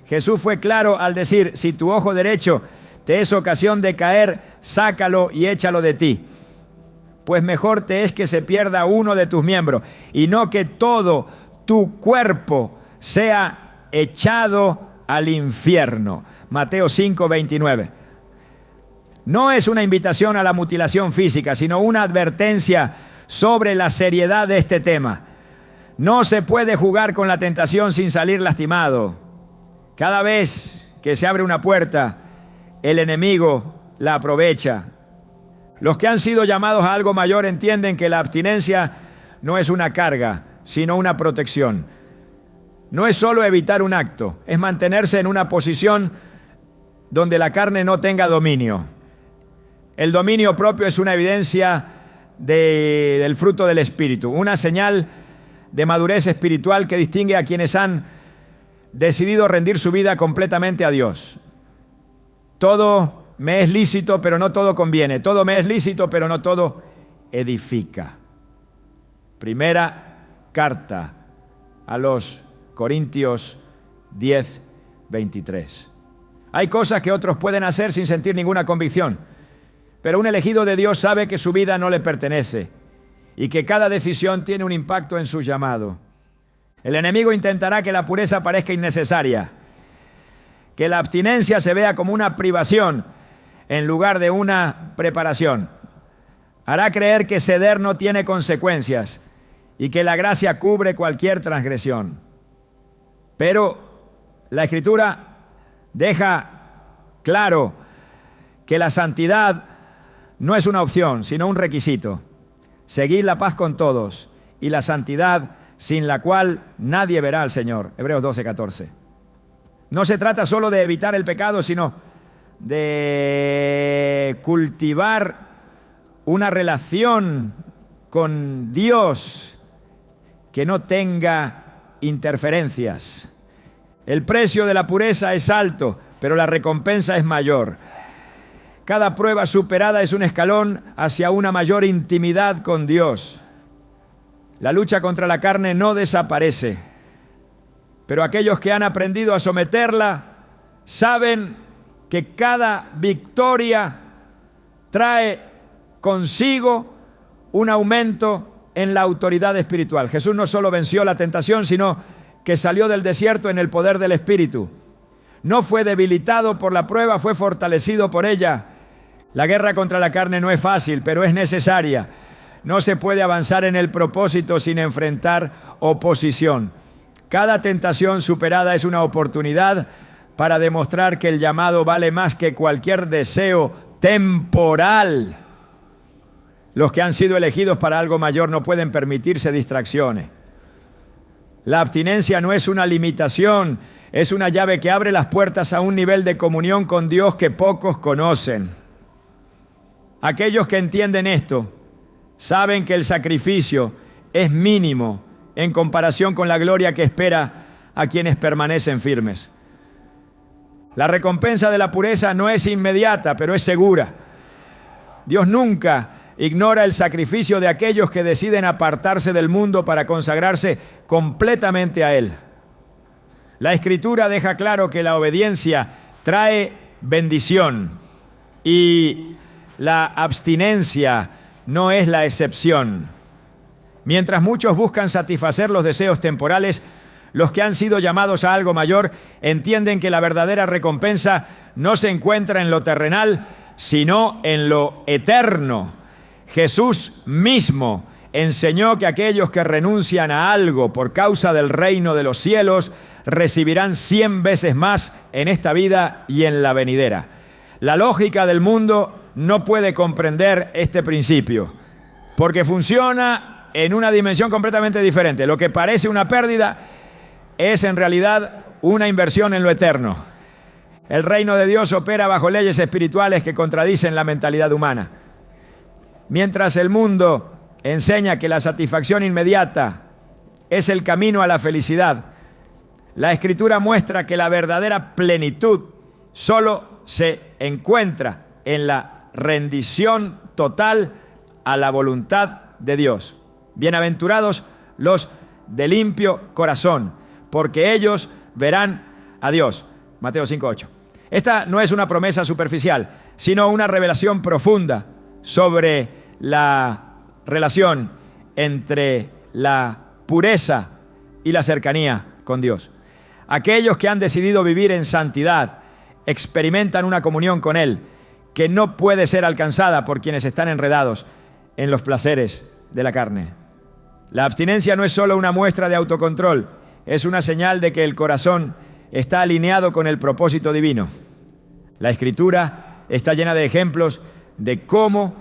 Jesús fue claro al decir: si tu ojo derecho te es ocasión de caer, sácalo y échalo de ti. Pues mejor te es que se pierda uno de tus miembros y no que todo tu cuerpo sea echado al infierno. Mateo 5:29. No es una invitación a la mutilación física, sino una advertencia sobre la seriedad de este tema. No se puede jugar con la tentación sin salir lastimado. Cada vez que se abre una puerta, el enemigo la aprovecha. Los que han sido llamados a algo mayor entienden que la abstinencia no es una carga, sino una protección. No es solo evitar un acto, es mantenerse en una posición donde la carne no tenga dominio. El dominio propio es una evidencia del fruto del Espíritu, una señal de madurez espiritual que distingue a quienes han decidido rendir su vida completamente a Dios. Todo me es lícito, pero no todo conviene. Todo me es lícito, pero no todo edifica. Primera carta a los Corintios 10:23. Hay cosas que otros pueden hacer sin sentir ninguna convicción, pero un elegido de Dios sabe que su vida no le pertenece y que cada decisión tiene un impacto en su llamado. El enemigo intentará que la pureza parezca innecesaria, que la abstinencia se vea como una privación en lugar de una preparación. Hará creer que ceder no tiene consecuencias y que la gracia cubre cualquier transgresión. Pero la Escritura deja claro que la santidad no es una opción, sino un requisito. Seguid la paz con todos y la santidad sin la cual nadie verá al Señor. Hebreos 12:14. No se trata solo de evitar el pecado, sino de cultivar una relación con Dios que no tenga interferencias. El precio de la pureza es alto, pero la recompensa es mayor. Cada prueba superada es un escalón hacia una mayor intimidad con Dios. La lucha contra la carne no desaparece, pero aquellos que han aprendido a someterla saben que cada victoria trae consigo un aumento en la autoridad espiritual. Jesús no solo venció la tentación, sino que salió del desierto en el poder del Espíritu. No fue debilitado por la prueba, fue fortalecido por ella. La guerra contra la carne no es fácil, pero es necesaria. No se puede avanzar en el propósito sin enfrentar oposición. Cada tentación superada es una oportunidad para demostrar que el llamado vale más que cualquier deseo temporal. Los que han sido elegidos para algo mayor no pueden permitirse distracciones. La abstinencia no es una limitación, es una llave que abre las puertas a un nivel de comunión con Dios que pocos conocen. Aquellos que entienden esto saben que el sacrificio, es mínimo en comparación con la gloria que espera a quienes permanecen firmes. La recompensa de la pureza no es inmediata, pero es segura. Dios nunca ignora el sacrificio de aquellos que deciden apartarse del mundo para consagrarse completamente a Él. La Escritura deja claro que la obediencia trae bendición y la abstinencia no es la excepción. Mientras muchos buscan satisfacer los deseos temporales, los que han sido llamados a algo mayor entienden que la verdadera recompensa no se encuentra en lo terrenal, sino en lo eterno. Jesús mismo enseñó que aquellos que renuncian a algo por causa del reino de los cielos recibirán 100 veces más en esta vida y en la venidera. La lógica del mundo no puede comprender este principio, porque funciona en una dimensión completamente diferente. Lo que parece una pérdida es en realidad una inversión en lo eterno. El reino de Dios opera bajo leyes espirituales que contradicen la mentalidad humana. Mientras el mundo enseña que la satisfacción inmediata es el camino a la felicidad, la Escritura muestra que la verdadera plenitud solo se encuentra en la rendición total a la voluntad de Dios. Bienaventurados los de limpio corazón, porque ellos verán a Dios. Mateo 5:8. Esta no es una promesa superficial, sino una revelación profunda sobre la relación entre la pureza y la cercanía con Dios. Aquellos que han decidido vivir en santidad experimentan una comunión con Él que no puede ser alcanzada por quienes están enredados en los placeres de la carne. La abstinencia no es solo una muestra de autocontrol, es una señal de que el corazón está alineado con el propósito divino. La Escritura está llena de ejemplos de cómo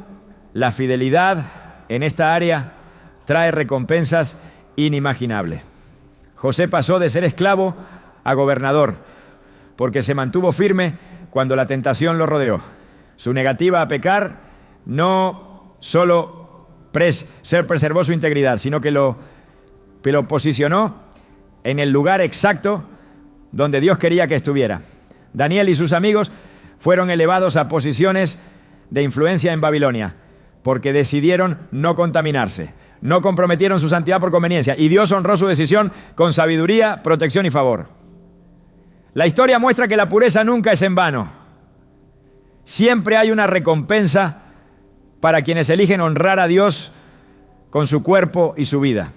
la fidelidad en esta área trae recompensas inimaginables. José pasó de ser esclavo a gobernador porque se mantuvo firme cuando la tentación lo rodeó. Su negativa a pecar no solo preservó su integridad, sino que lo posicionó en el lugar exacto donde Dios quería que estuviera. Daniel y sus amigos fueron elevados a posiciones de influencia en Babilonia porque decidieron no contaminarse, no comprometieron su santidad por conveniencia, y Dios honró su decisión con sabiduría, protección y favor. La historia muestra que la pureza nunca es en vano. Siempre hay una recompensa para quienes eligen honrar a Dios con su cuerpo y su vida.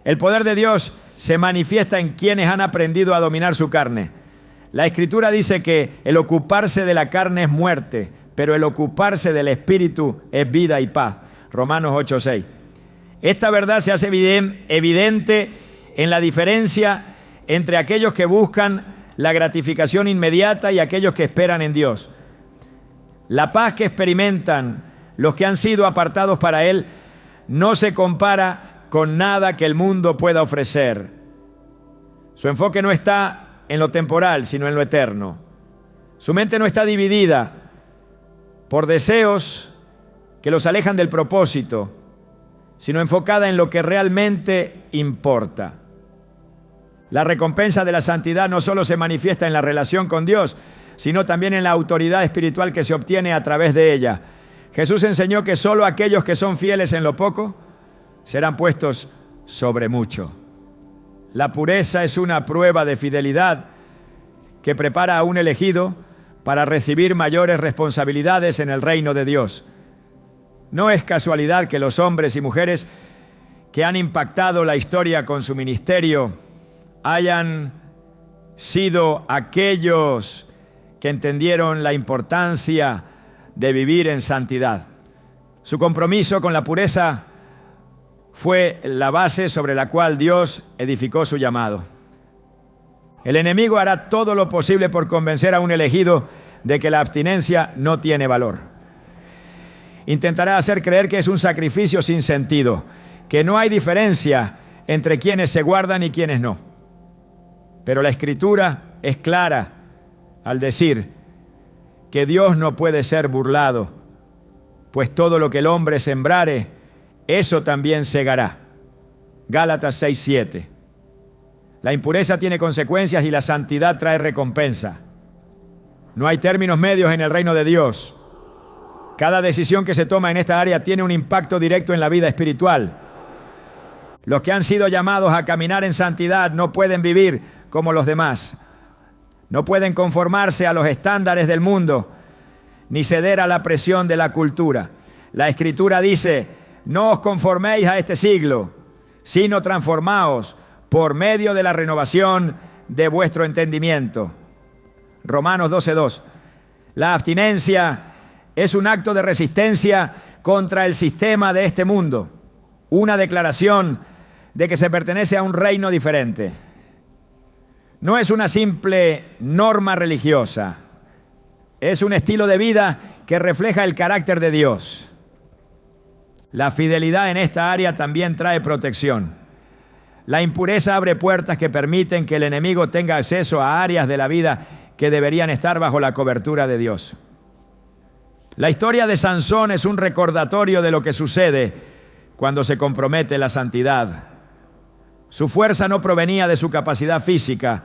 El poder de Dios se manifiesta en quienes han aprendido a dominar su carne. La Escritura dice que el ocuparse de la carne es muerte, pero el ocuparse del Espíritu es vida y paz. Romanos 8:6. Esta verdad se hace evidente en la diferencia entre aquellos que buscan la gratificación inmediata y aquellos que esperan en Dios. La paz que experimentan los que han sido apartados para Él no se compara con nada que el mundo pueda ofrecer. Su enfoque no está en lo temporal, sino en lo eterno. Su mente no está dividida por deseos que los alejan del propósito, sino enfocada en lo que realmente importa. La recompensa de la santidad no solo se manifiesta en la relación con Dios, sino también en la autoridad espiritual que se obtiene a través de ella. Jesús enseñó que solo aquellos que son fieles en lo poco serán puestos sobre mucho. La pureza es una prueba de fidelidad que prepara a un elegido para recibir mayores responsabilidades en el reino de Dios. No es casualidad que los hombres y mujeres que han impactado la historia con su ministerio hayan sido aquellos que entendieron la importancia de vivir en santidad. Su compromiso con la pureza fue la base sobre la cual Dios edificó su llamado. El enemigo hará todo lo posible por convencer a un elegido de que la abstinencia no tiene valor. Intentará hacer creer que es un sacrificio sin sentido, que no hay diferencia entre quienes se guardan y quienes no. Pero la Escritura es clara al decir que Dios no puede ser burlado, pues todo lo que el hombre sembrare, eso también cegará. Gálatas 6:7. La impureza tiene consecuencias y la santidad trae recompensa. No hay términos medios en el reino de Dios. Cada decisión que se toma en esta área tiene un impacto directo en la vida espiritual. Los que han sido llamados a caminar en santidad no pueden vivir como los demás. No pueden conformarse a los estándares del mundo, ni ceder a la presión de la cultura. La Escritura dice: no os conforméis a este siglo, sino transformaos por medio de la renovación de vuestro entendimiento. Romanos 12:2. La abstinencia es un acto de resistencia contra el sistema de este mundo, una declaración de que se pertenece a un reino diferente. No es una simple norma religiosa, es un estilo de vida que refleja el carácter de Dios. La fidelidad en esta área también trae protección. La impureza abre puertas que permiten que el enemigo tenga acceso a áreas de la vida que deberían estar bajo la cobertura de Dios. La historia de Sansón es un recordatorio de lo que sucede cuando se compromete la santidad. Su fuerza no provenía de su capacidad física,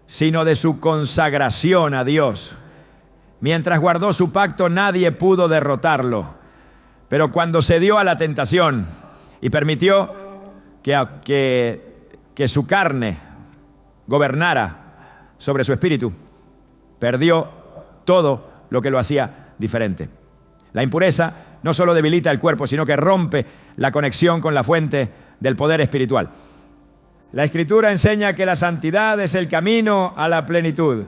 sino de su consagración a Dios. Mientras guardó su pacto, nadie pudo derrotarlo. Pero cuando cedió a la tentación y permitió que su carne gobernara sobre su espíritu, perdió todo lo que lo hacía diferente. La impureza no solo debilita el cuerpo, sino que rompe la conexión con la fuente del poder espiritual. La Escritura enseña que la santidad es el camino a la plenitud.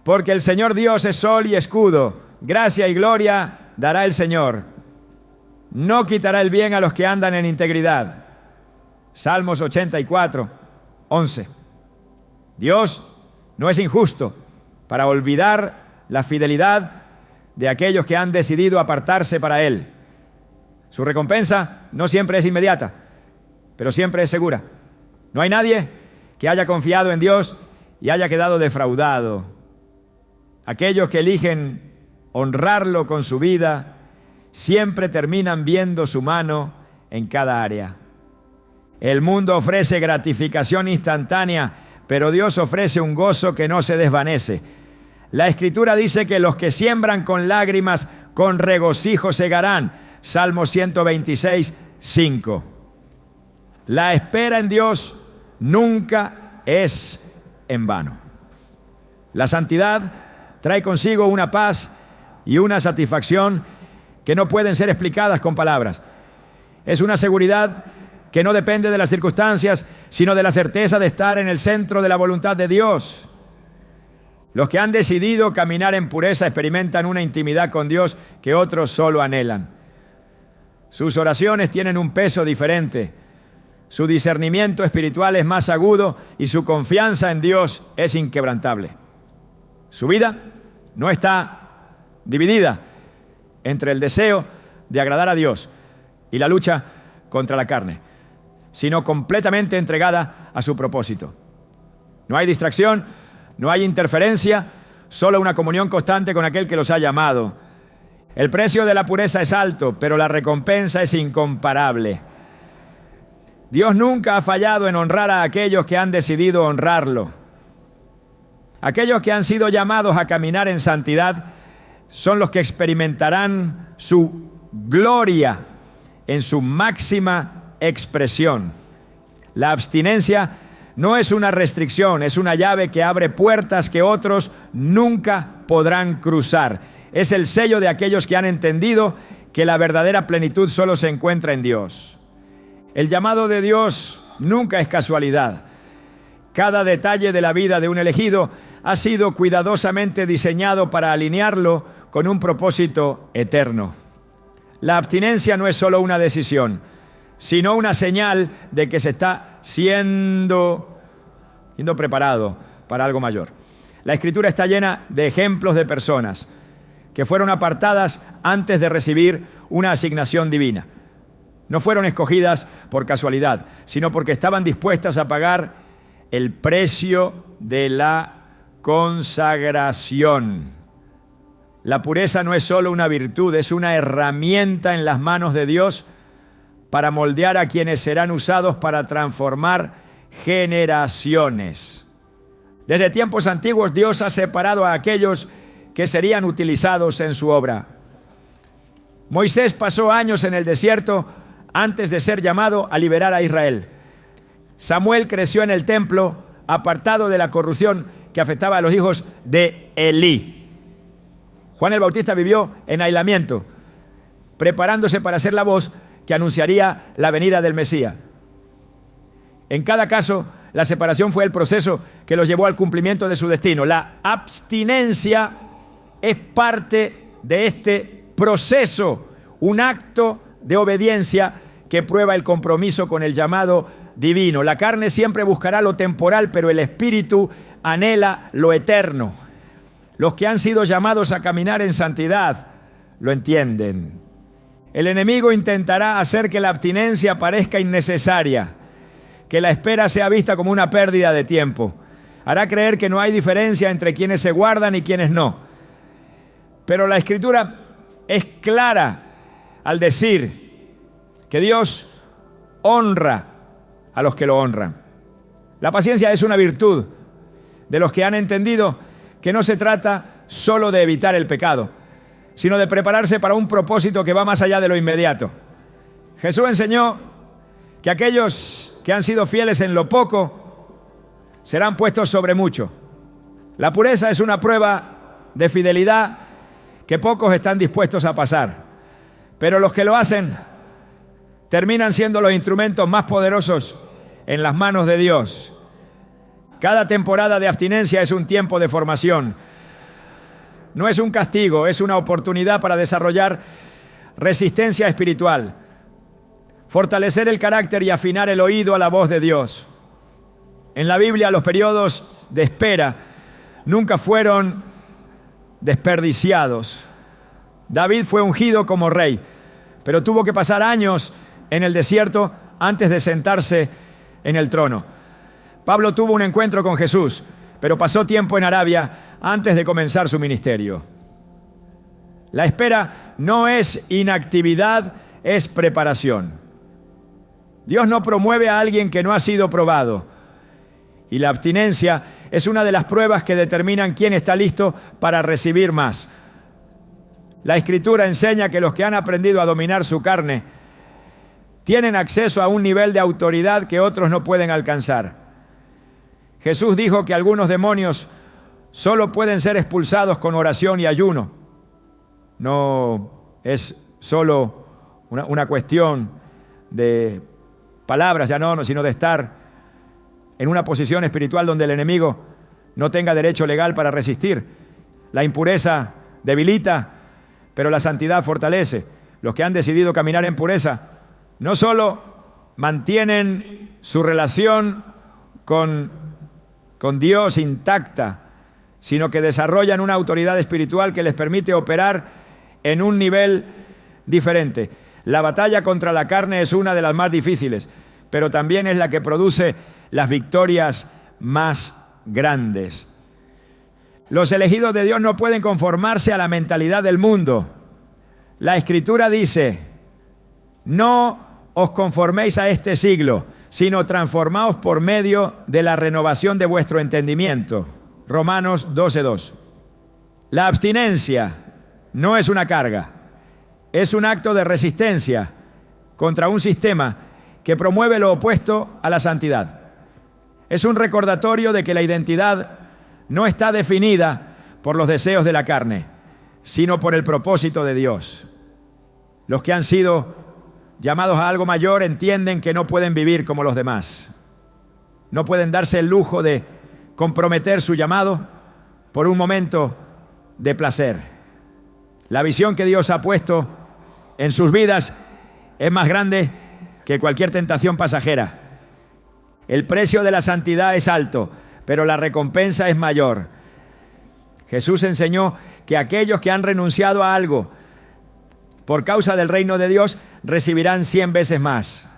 Porque el Señor Dios es sol y escudo, gracia y gloria dará el Señor. No quitará el bien a los que andan en integridad. Salmos 84:11. Dios no es injusto para olvidar la fidelidad de aquellos que han decidido apartarse para Él. Su recompensa no siempre es inmediata, pero siempre es segura. No hay nadie que haya confiado en Dios y haya quedado defraudado. Aquellos que eligen honrarlo con su vida siempre terminan viendo su mano en cada área. El mundo ofrece gratificación instantánea, pero Dios ofrece un gozo que no se desvanece. La Escritura dice que los que siembran con lágrimas, con regocijo segarán. Salmo 126:5. La espera en Dios nunca es en vano. La santidad trae consigo una paz y una satisfacción que no pueden ser explicadas con palabras. Es una seguridad que no depende de las circunstancias, sino de la certeza de estar en el centro de la voluntad de Dios. Los que han decidido caminar en pureza experimentan una intimidad con Dios que otros solo anhelan. Sus oraciones tienen un peso diferente. Su discernimiento espiritual es más agudo y su confianza en Dios es inquebrantable. Su vida no está dividida entre el deseo de agradar a Dios y la lucha contra la carne, sino completamente entregada a su propósito. No hay distracción, no hay interferencia, solo una comunión constante con aquel que los ha llamado. El precio de la pureza es alto, pero la recompensa es incomparable. Dios nunca ha fallado en honrar a aquellos que han decidido honrarlo. Aquellos que han sido llamados a caminar en santidad son los que experimentarán su gloria en su máxima expresión. La abstinencia no es una restricción, es una llave que abre puertas que otros nunca podrán cruzar. Es el sello de aquellos que han entendido que la verdadera plenitud solo se encuentra en Dios. El llamado de Dios nunca es casualidad. Cada detalle de la vida de un elegido ha sido cuidadosamente diseñado para alinearlo con un propósito eterno. La abstinencia no es solo una decisión, sino una señal de que se está siendo preparado para algo mayor. La Escritura está llena de ejemplos de personas que fueron apartadas antes de recibir una asignación divina. No fueron escogidas por casualidad, sino porque estaban dispuestas a pagar el precio de la consagración. La pureza no es solo una virtud, es una herramienta en las manos de Dios para moldear a quienes serán usados para transformar generaciones. Desde tiempos antiguos Dios ha separado a aquellos que serían utilizados en su obra. Moisés pasó años en el desierto antes de ser llamado a liberar a Israel. Samuel creció en el templo, apartado de la corrupción que afectaba a los hijos de Elí. Juan el Bautista vivió en aislamiento, preparándose para ser la voz que anunciaría la venida del Mesías. En cada caso, la separación fue el proceso que los llevó al cumplimiento de su destino. La abstinencia es parte de este proceso, un acto de obediencia que prueba el compromiso con el llamado divino. La carne siempre buscará lo temporal, pero el espíritu anhela lo eterno. Los que han sido llamados a caminar en santidad lo entienden. El enemigo intentará hacer que la abstinencia parezca innecesaria, que la espera sea vista como una pérdida de tiempo. Hará creer que no hay diferencia entre quienes se guardan y quienes no. Pero la Escritura es clara al decir que Dios honra a los que lo honran. La paciencia es una virtud de los que han entendido que no se trata solo de evitar el pecado, sino de prepararse para un propósito que va más allá de lo inmediato. Jesús enseñó que aquellos que han sido fieles en lo poco serán puestos sobre mucho. La pureza es una prueba de fidelidad que pocos están dispuestos a pasar, pero los que lo hacen terminan siendo los instrumentos más poderosos en las manos de Dios. Cada temporada de abstinencia es un tiempo de formación. No es un castigo, es una oportunidad para desarrollar resistencia espiritual, fortalecer el carácter y afinar el oído a la voz de Dios. En la Biblia, los periodos de espera nunca fueron desperdiciados. David fue ungido como rey, pero tuvo que pasar años en el desierto antes de sentarse en el trono. Pablo tuvo un encuentro con Jesús, pero pasó tiempo en Arabia antes de comenzar su ministerio. La espera no es inactividad, es preparación. Dios no promueve a alguien que no ha sido probado. Y la abstinencia es una de las pruebas que determinan quién está listo para recibir más. La Escritura enseña que los que han aprendido a dominar su carne tienen acceso a un nivel de autoridad que otros no pueden alcanzar. Jesús dijo que algunos demonios solo pueden ser expulsados con oración y ayuno. No es solo una cuestión de palabras, ya no, sino de estar en una posición espiritual donde el enemigo no tenga derecho legal para resistir. La impureza debilita, pero la santidad fortalece. Los que han decidido caminar en pureza no solo mantienen su relación con Dios intacta, sino que desarrollan una autoridad espiritual que les permite operar en un nivel diferente. La batalla contra la carne es una de las más difíciles, pero también es la que produce las victorias más grandes. Los elegidos de Dios no pueden conformarse a la mentalidad del mundo. La Escritura dice: no os conforméis a este siglo, sino transformaos por medio de la renovación de vuestro entendimiento. Romanos 12:2. La abstinencia no es una carga, es un acto de resistencia contra un sistema que promueve lo opuesto a la santidad. Es un recordatorio de que la identidad no está definida por los deseos de la carne, sino por el propósito de Dios. Los que han sido llamados a algo mayor entienden que no pueden vivir como los demás. No pueden darse el lujo de comprometer su llamado por un momento de placer. La visión que Dios ha puesto en sus vidas es más grande que cualquier tentación pasajera. El precio de la santidad es alto, pero la recompensa es mayor. Jesús enseñó que aquellos que han renunciado a algo por causa del reino de Dios recibirán 100 veces más.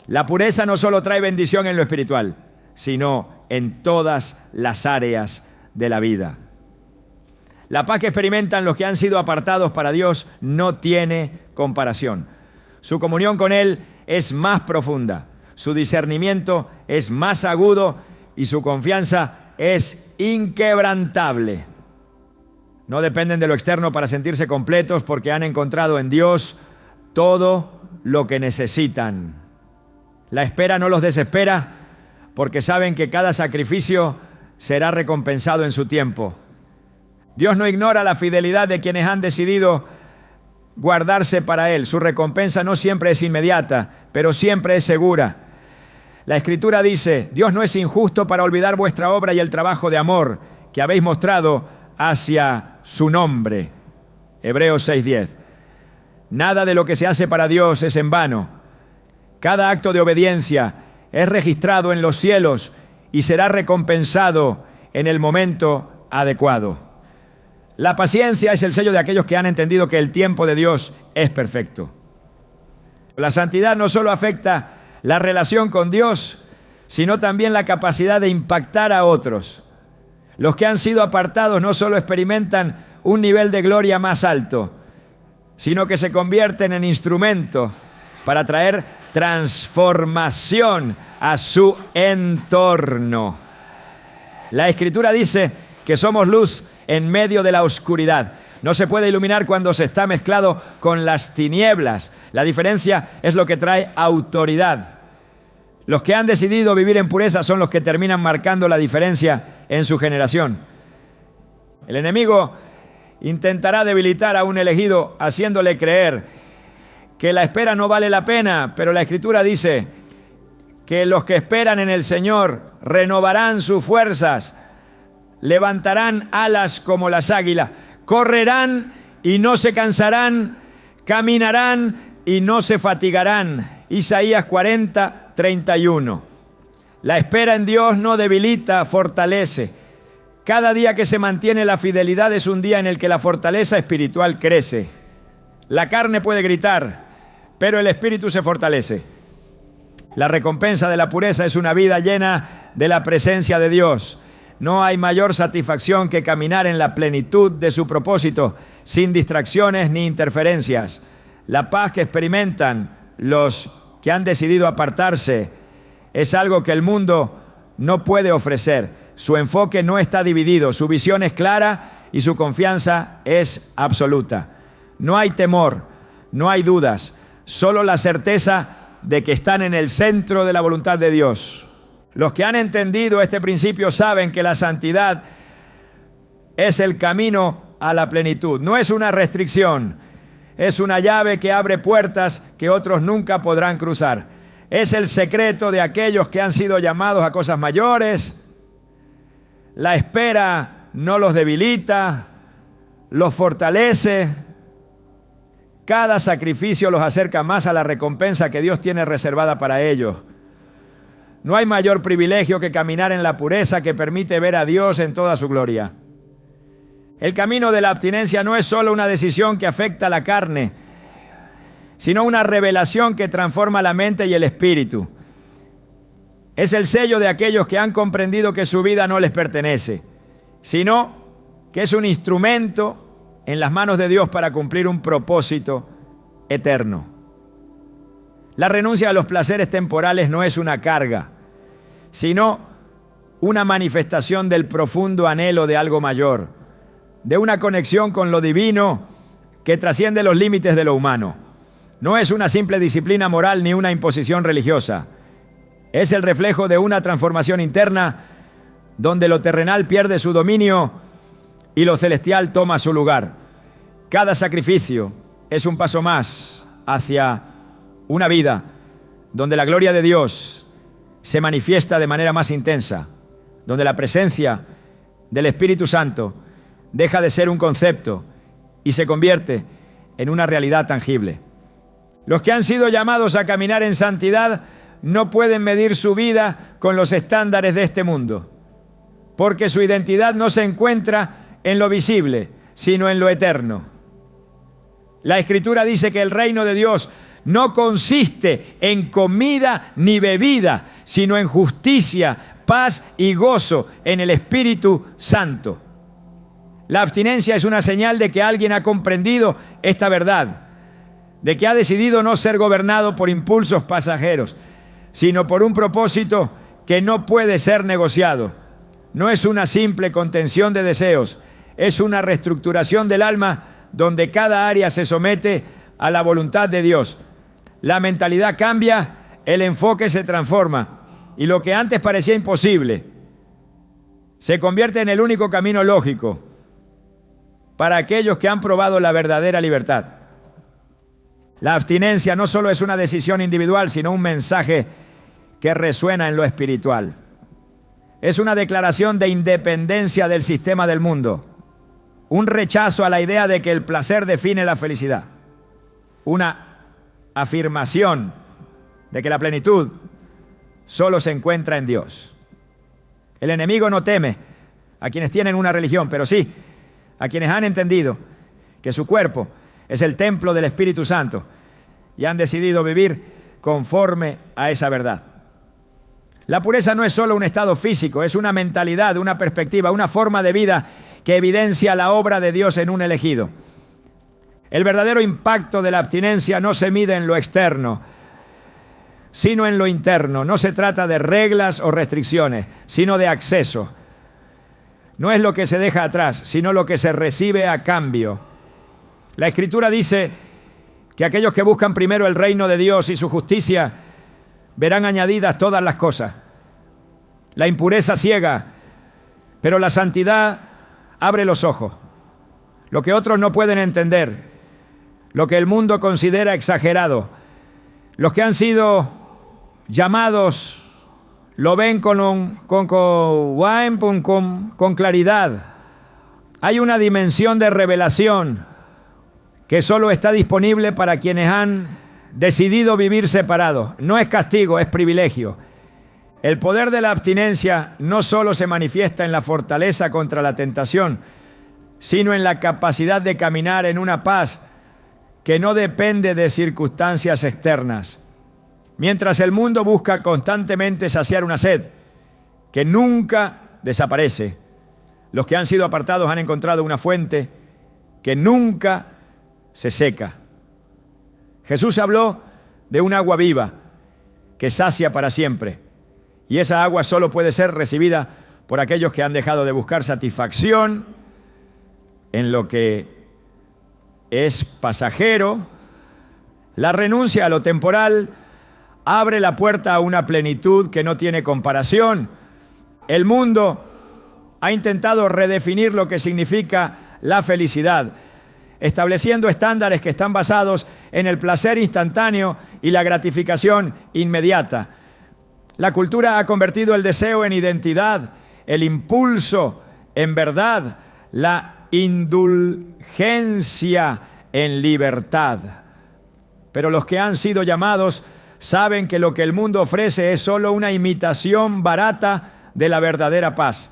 La pureza no solo trae bendición en lo espiritual, sino en todas las áreas de la vida. La paz que experimentan los que han sido apartados para Dios no tiene comparación. Su comunión con Él es más profunda, su discernimiento es más agudo y su confianza es inquebrantable. No dependen de lo externo para sentirse completos porque han encontrado en Dios todo lo que necesitan. La espera no los desespera porque saben que cada sacrificio será recompensado en su tiempo. Dios no ignora la fidelidad de quienes han decidido guardarse para Él. Su recompensa no siempre es inmediata, pero siempre es segura. La Escritura dice: Dios no es injusto para olvidar vuestra obra y el trabajo de amor que habéis mostrado hacia su nombre. Hebreos 6:10. Nada de lo que se hace para Dios es en vano. Cada acto de obediencia es registrado en los cielos y será recompensado en el momento adecuado. La paciencia es el sello de aquellos que han entendido que el tiempo de Dios es perfecto. La santidad no solo afecta la relación con Dios, sino también la capacidad de impactar a otros. Los que han sido apartados no solo experimentan un nivel de gloria más alto, sino que se convierten en instrumentos para traer transformación a su entorno. La Escritura dice que somos luz en medio de la oscuridad. No se puede iluminar cuando se está mezclado con las tinieblas. La diferencia es lo que trae autoridad. Los que han decidido vivir en pureza son los que terminan marcando la diferencia en su generación. El enemigo intentará debilitar a un elegido haciéndole creer que la espera no vale la pena, pero la Escritura dice que los que esperan en el Señor renovarán sus fuerzas, levantarán alas como las águilas, correrán y no se cansarán, caminarán y no se fatigarán. Isaías 40:31. La espera en Dios no debilita, fortalece. Cada día que se mantiene la fidelidad es un día en el que la fortaleza espiritual crece. La carne puede gritar, pero el espíritu se fortalece. La recompensa de la pureza es una vida llena de la presencia de Dios. No hay mayor satisfacción que caminar en la plenitud de su propósito, sin distracciones ni interferencias. La paz que experimentan los que han decidido apartarse es algo que el mundo no puede ofrecer. Su enfoque no está dividido, su visión es clara y su confianza es absoluta. No hay temor, no hay dudas, solo la certeza de que están en el centro de la voluntad de Dios. Los que han entendido este principio saben que la santidad es el camino a la plenitud. No es una restricción, es una llave que abre puertas que otros nunca podrán cruzar. Es el secreto de aquellos que han sido llamados a cosas mayores. La espera no los debilita, los fortalece. Cada sacrificio los acerca más a la recompensa que Dios tiene reservada para ellos. No hay mayor privilegio que caminar en la pureza que permite ver a Dios en toda su gloria. El camino de la abstinencia no es solo una decisión que afecta a la carne, sino una revelación que transforma la mente y el espíritu. Es el sello de aquellos que han comprendido que su vida no les pertenece, sino que es un instrumento en las manos de Dios para cumplir un propósito eterno. La renuncia a los placeres temporales no es una carga, sino una manifestación del profundo anhelo de algo mayor, de una conexión con lo divino que trasciende los límites de lo humano. No es una simple disciplina moral ni una imposición religiosa. Es el reflejo de una transformación interna donde lo terrenal pierde su dominio y lo celestial toma su lugar. Cada sacrificio es un paso más hacia una vida donde la gloria de Dios se manifiesta de manera más intensa, donde la presencia del Espíritu Santo deja de ser un concepto y se convierte en una realidad tangible. Los que han sido llamados a caminar en santidad no pueden medir su vida con los estándares de este mundo, porque su identidad no se encuentra en lo visible, sino en lo eterno. La Escritura dice que el reino de Dios no consiste en comida ni bebida, sino en justicia, paz y gozo en el Espíritu Santo. La abstinencia es una señal de que alguien ha comprendido esta verdad, de que ha decidido no ser gobernado por impulsos pasajeros, sino por un propósito que no puede ser negociado. No es una simple contención de deseos, es una reestructuración del alma donde cada área se somete a la voluntad de Dios. La mentalidad cambia, el enfoque se transforma y lo que antes parecía imposible se convierte en el único camino lógico para aquellos que han probado la verdadera libertad. La abstinencia no solo es una decisión individual, sino un mensaje que resuena en lo espiritual. Es una declaración de independencia del sistema del mundo, un rechazo a la idea de que el placer define la felicidad, una afirmación de que la plenitud solo se encuentra en Dios. El enemigo no teme a quienes tienen una religión, pero sí a quienes han entendido que su cuerpo es el templo del Espíritu Santo y han decidido vivir conforme a esa verdad. La pureza no es solo un estado físico, es una mentalidad, una perspectiva, una forma de vida que evidencia la obra de Dios en un elegido. El verdadero impacto de la abstinencia no se mide en lo externo, sino en lo interno. No se trata de reglas o restricciones, sino de acceso. No es lo que se deja atrás, sino lo que se recibe a cambio. La Escritura dice que aquellos que buscan primero el reino de Dios y su justicia verán añadidas todas las cosas. La impureza ciega, pero la santidad abre los ojos. Lo que otros no pueden entender, lo que el mundo considera exagerado, los que han sido llamados lo ven con claridad. Hay una dimensión de revelación que solo está disponible para quienes han decidido vivir separados. No es castigo, es privilegio. El poder de la abstinencia no solo se manifiesta en la fortaleza contra la tentación, sino en la capacidad de caminar en una paz que no depende de circunstancias externas. Mientras el mundo busca constantemente saciar una sed que nunca desaparece, los que han sido apartados han encontrado una fuente que nunca se seca. Jesús habló de un agua viva que sacia para siempre, y esa agua solo puede ser recibida por aquellos que han dejado de buscar satisfacción en lo que es pasajero. La renuncia a lo temporal abre la puerta a una plenitud que no tiene comparación. El mundo ha intentado redefinir lo que significa la felicidad, estableciendo estándares que están basados en el placer instantáneo y la gratificación inmediata. La cultura ha convertido el deseo en identidad, el impulso en verdad, la indulgencia en libertad. Pero los que han sido llamados saben que lo que el mundo ofrece es solo una imitación barata de la verdadera paz.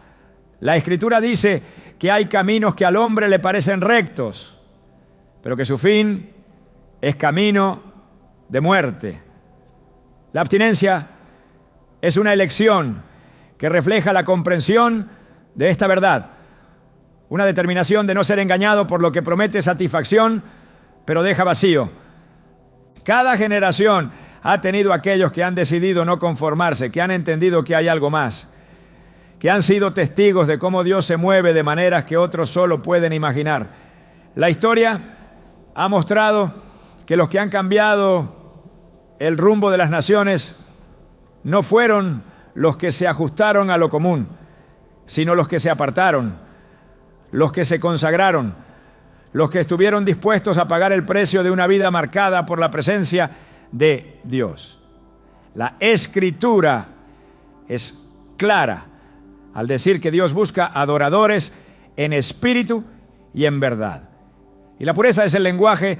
La Escritura dice que hay caminos que al hombre le parecen rectos, pero que su fin es camino de muerte. La abstinencia es una elección que refleja la comprensión de esta verdad, una determinación de no ser engañado por lo que promete satisfacción, pero deja vacío. Cada generación ha tenido aquellos que han decidido no conformarse, que han entendido que hay algo más, que han sido testigos de cómo Dios se mueve de maneras que otros solo pueden imaginar. La historia ha mostrado que los que han cambiado el rumbo de las naciones no fueron los que se ajustaron a lo común, sino los que se apartaron, los que se consagraron, los que estuvieron dispuestos a pagar el precio de una vida marcada por la presencia de Dios. La Escritura es clara al decir que Dios busca adoradores en espíritu y en verdad. Y la pureza es el lenguaje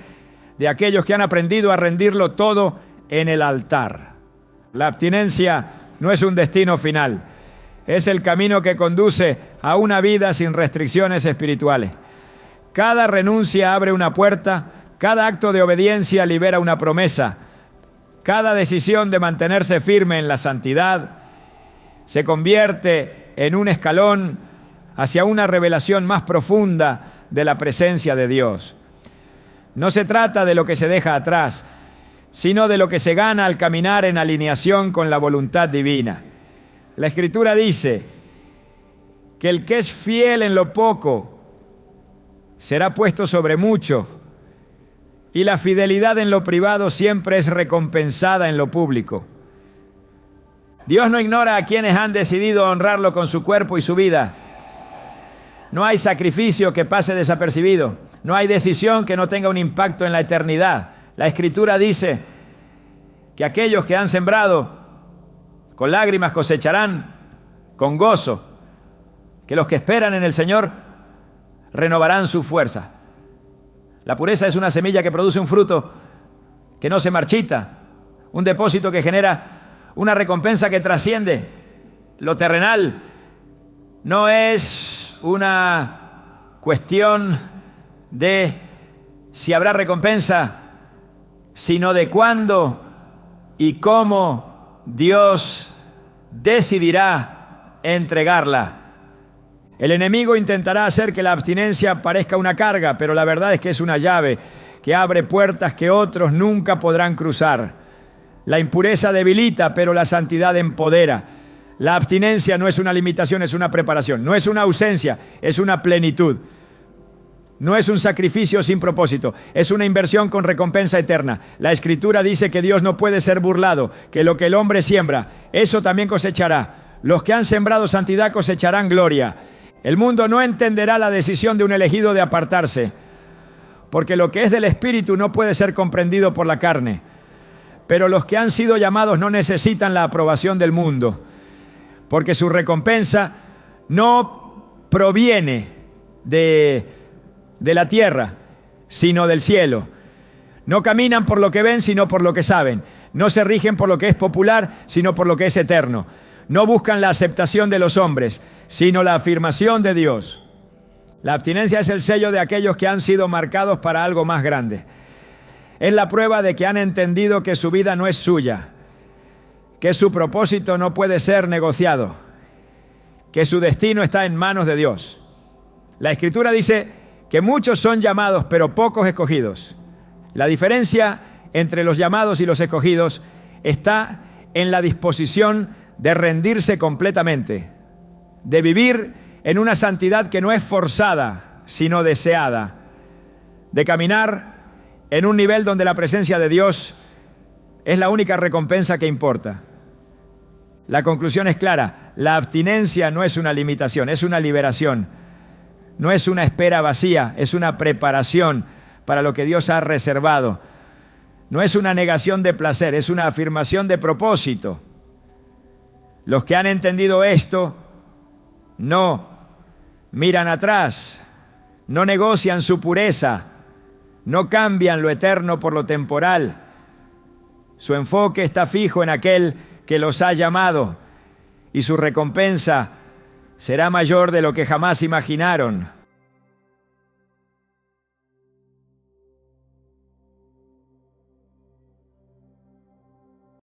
de aquellos que han aprendido a rendirlo todo en el altar. La abstinencia no es un destino final, es el camino que conduce a una vida sin restricciones espirituales. Cada renuncia abre una puerta, cada acto de obediencia libera una promesa. Cada decisión de mantenerse firme en la santidad se convierte en un escalón hacia una revelación más profunda de la presencia de Dios. No se trata de lo que se deja atrás, sino de lo que se gana al caminar en alineación con la voluntad divina. La Escritura dice que el que es fiel en lo poco será puesto sobre mucho, y la fidelidad en lo privado siempre es recompensada en lo público. Dios no ignora a quienes han decidido honrarlo con su cuerpo y su vida. No hay sacrificio que pase desapercibido. No hay decisión que no tenga un impacto en la eternidad. La Escritura dice que aquellos que han sembrado con lágrimas cosecharán con gozo, que los que esperan en el Señor renovarán su fuerza. La pureza es una semilla que produce un fruto que no se marchita, un depósito que genera una recompensa que trasciende lo terrenal. No es una cuestión de si habrá recompensa, sino de cuándo y cómo Dios decidirá entregarla. El enemigo intentará hacer que la abstinencia parezca una carga, pero la verdad es que es una llave que abre puertas que otros nunca podrán cruzar. La impureza debilita, pero la santidad empodera. La abstinencia no es una limitación, es una preparación. No es una ausencia, es una plenitud. No es un sacrificio sin propósito, es una inversión con recompensa eterna. La Escritura dice que Dios no puede ser burlado, que lo que el hombre siembra, eso también cosechará. Los que han sembrado santidad cosecharán gloria. El mundo no entenderá la decisión de un elegido de apartarse, porque lo que es del Espíritu no puede ser comprendido por la carne. Pero los que han sido llamados no necesitan la aprobación del mundo, porque su recompensa no proviene de la tierra, sino del cielo. No caminan por lo que ven, sino por lo que saben. No se rigen por lo que es popular, sino por lo que es eterno. No buscan la aceptación de los hombres, sino la afirmación de Dios. La abstinencia es el sello de aquellos que han sido marcados para algo más grande. Es la prueba de que han entendido que su vida no es suya, que su propósito no puede ser negociado, que su destino está en manos de Dios. La Escritura dice que muchos son llamados, pero pocos escogidos. La diferencia entre los llamados y los escogidos está en la disposición de rendirse completamente, de vivir en una santidad que no es forzada, sino deseada, de caminar en un nivel donde la presencia de Dios es la única recompensa que importa. La conclusión es clara: la abstinencia no es una limitación, es una liberación. No es una espera vacía, es una preparación para lo que Dios ha reservado. No es una negación de placer, es una afirmación de propósito. Los que han entendido esto no miran atrás, no negocian su pureza, no cambian lo eterno por lo temporal. Su enfoque está fijo en aquel que los ha llamado, y su recompensa será mayor de lo que jamás imaginaron.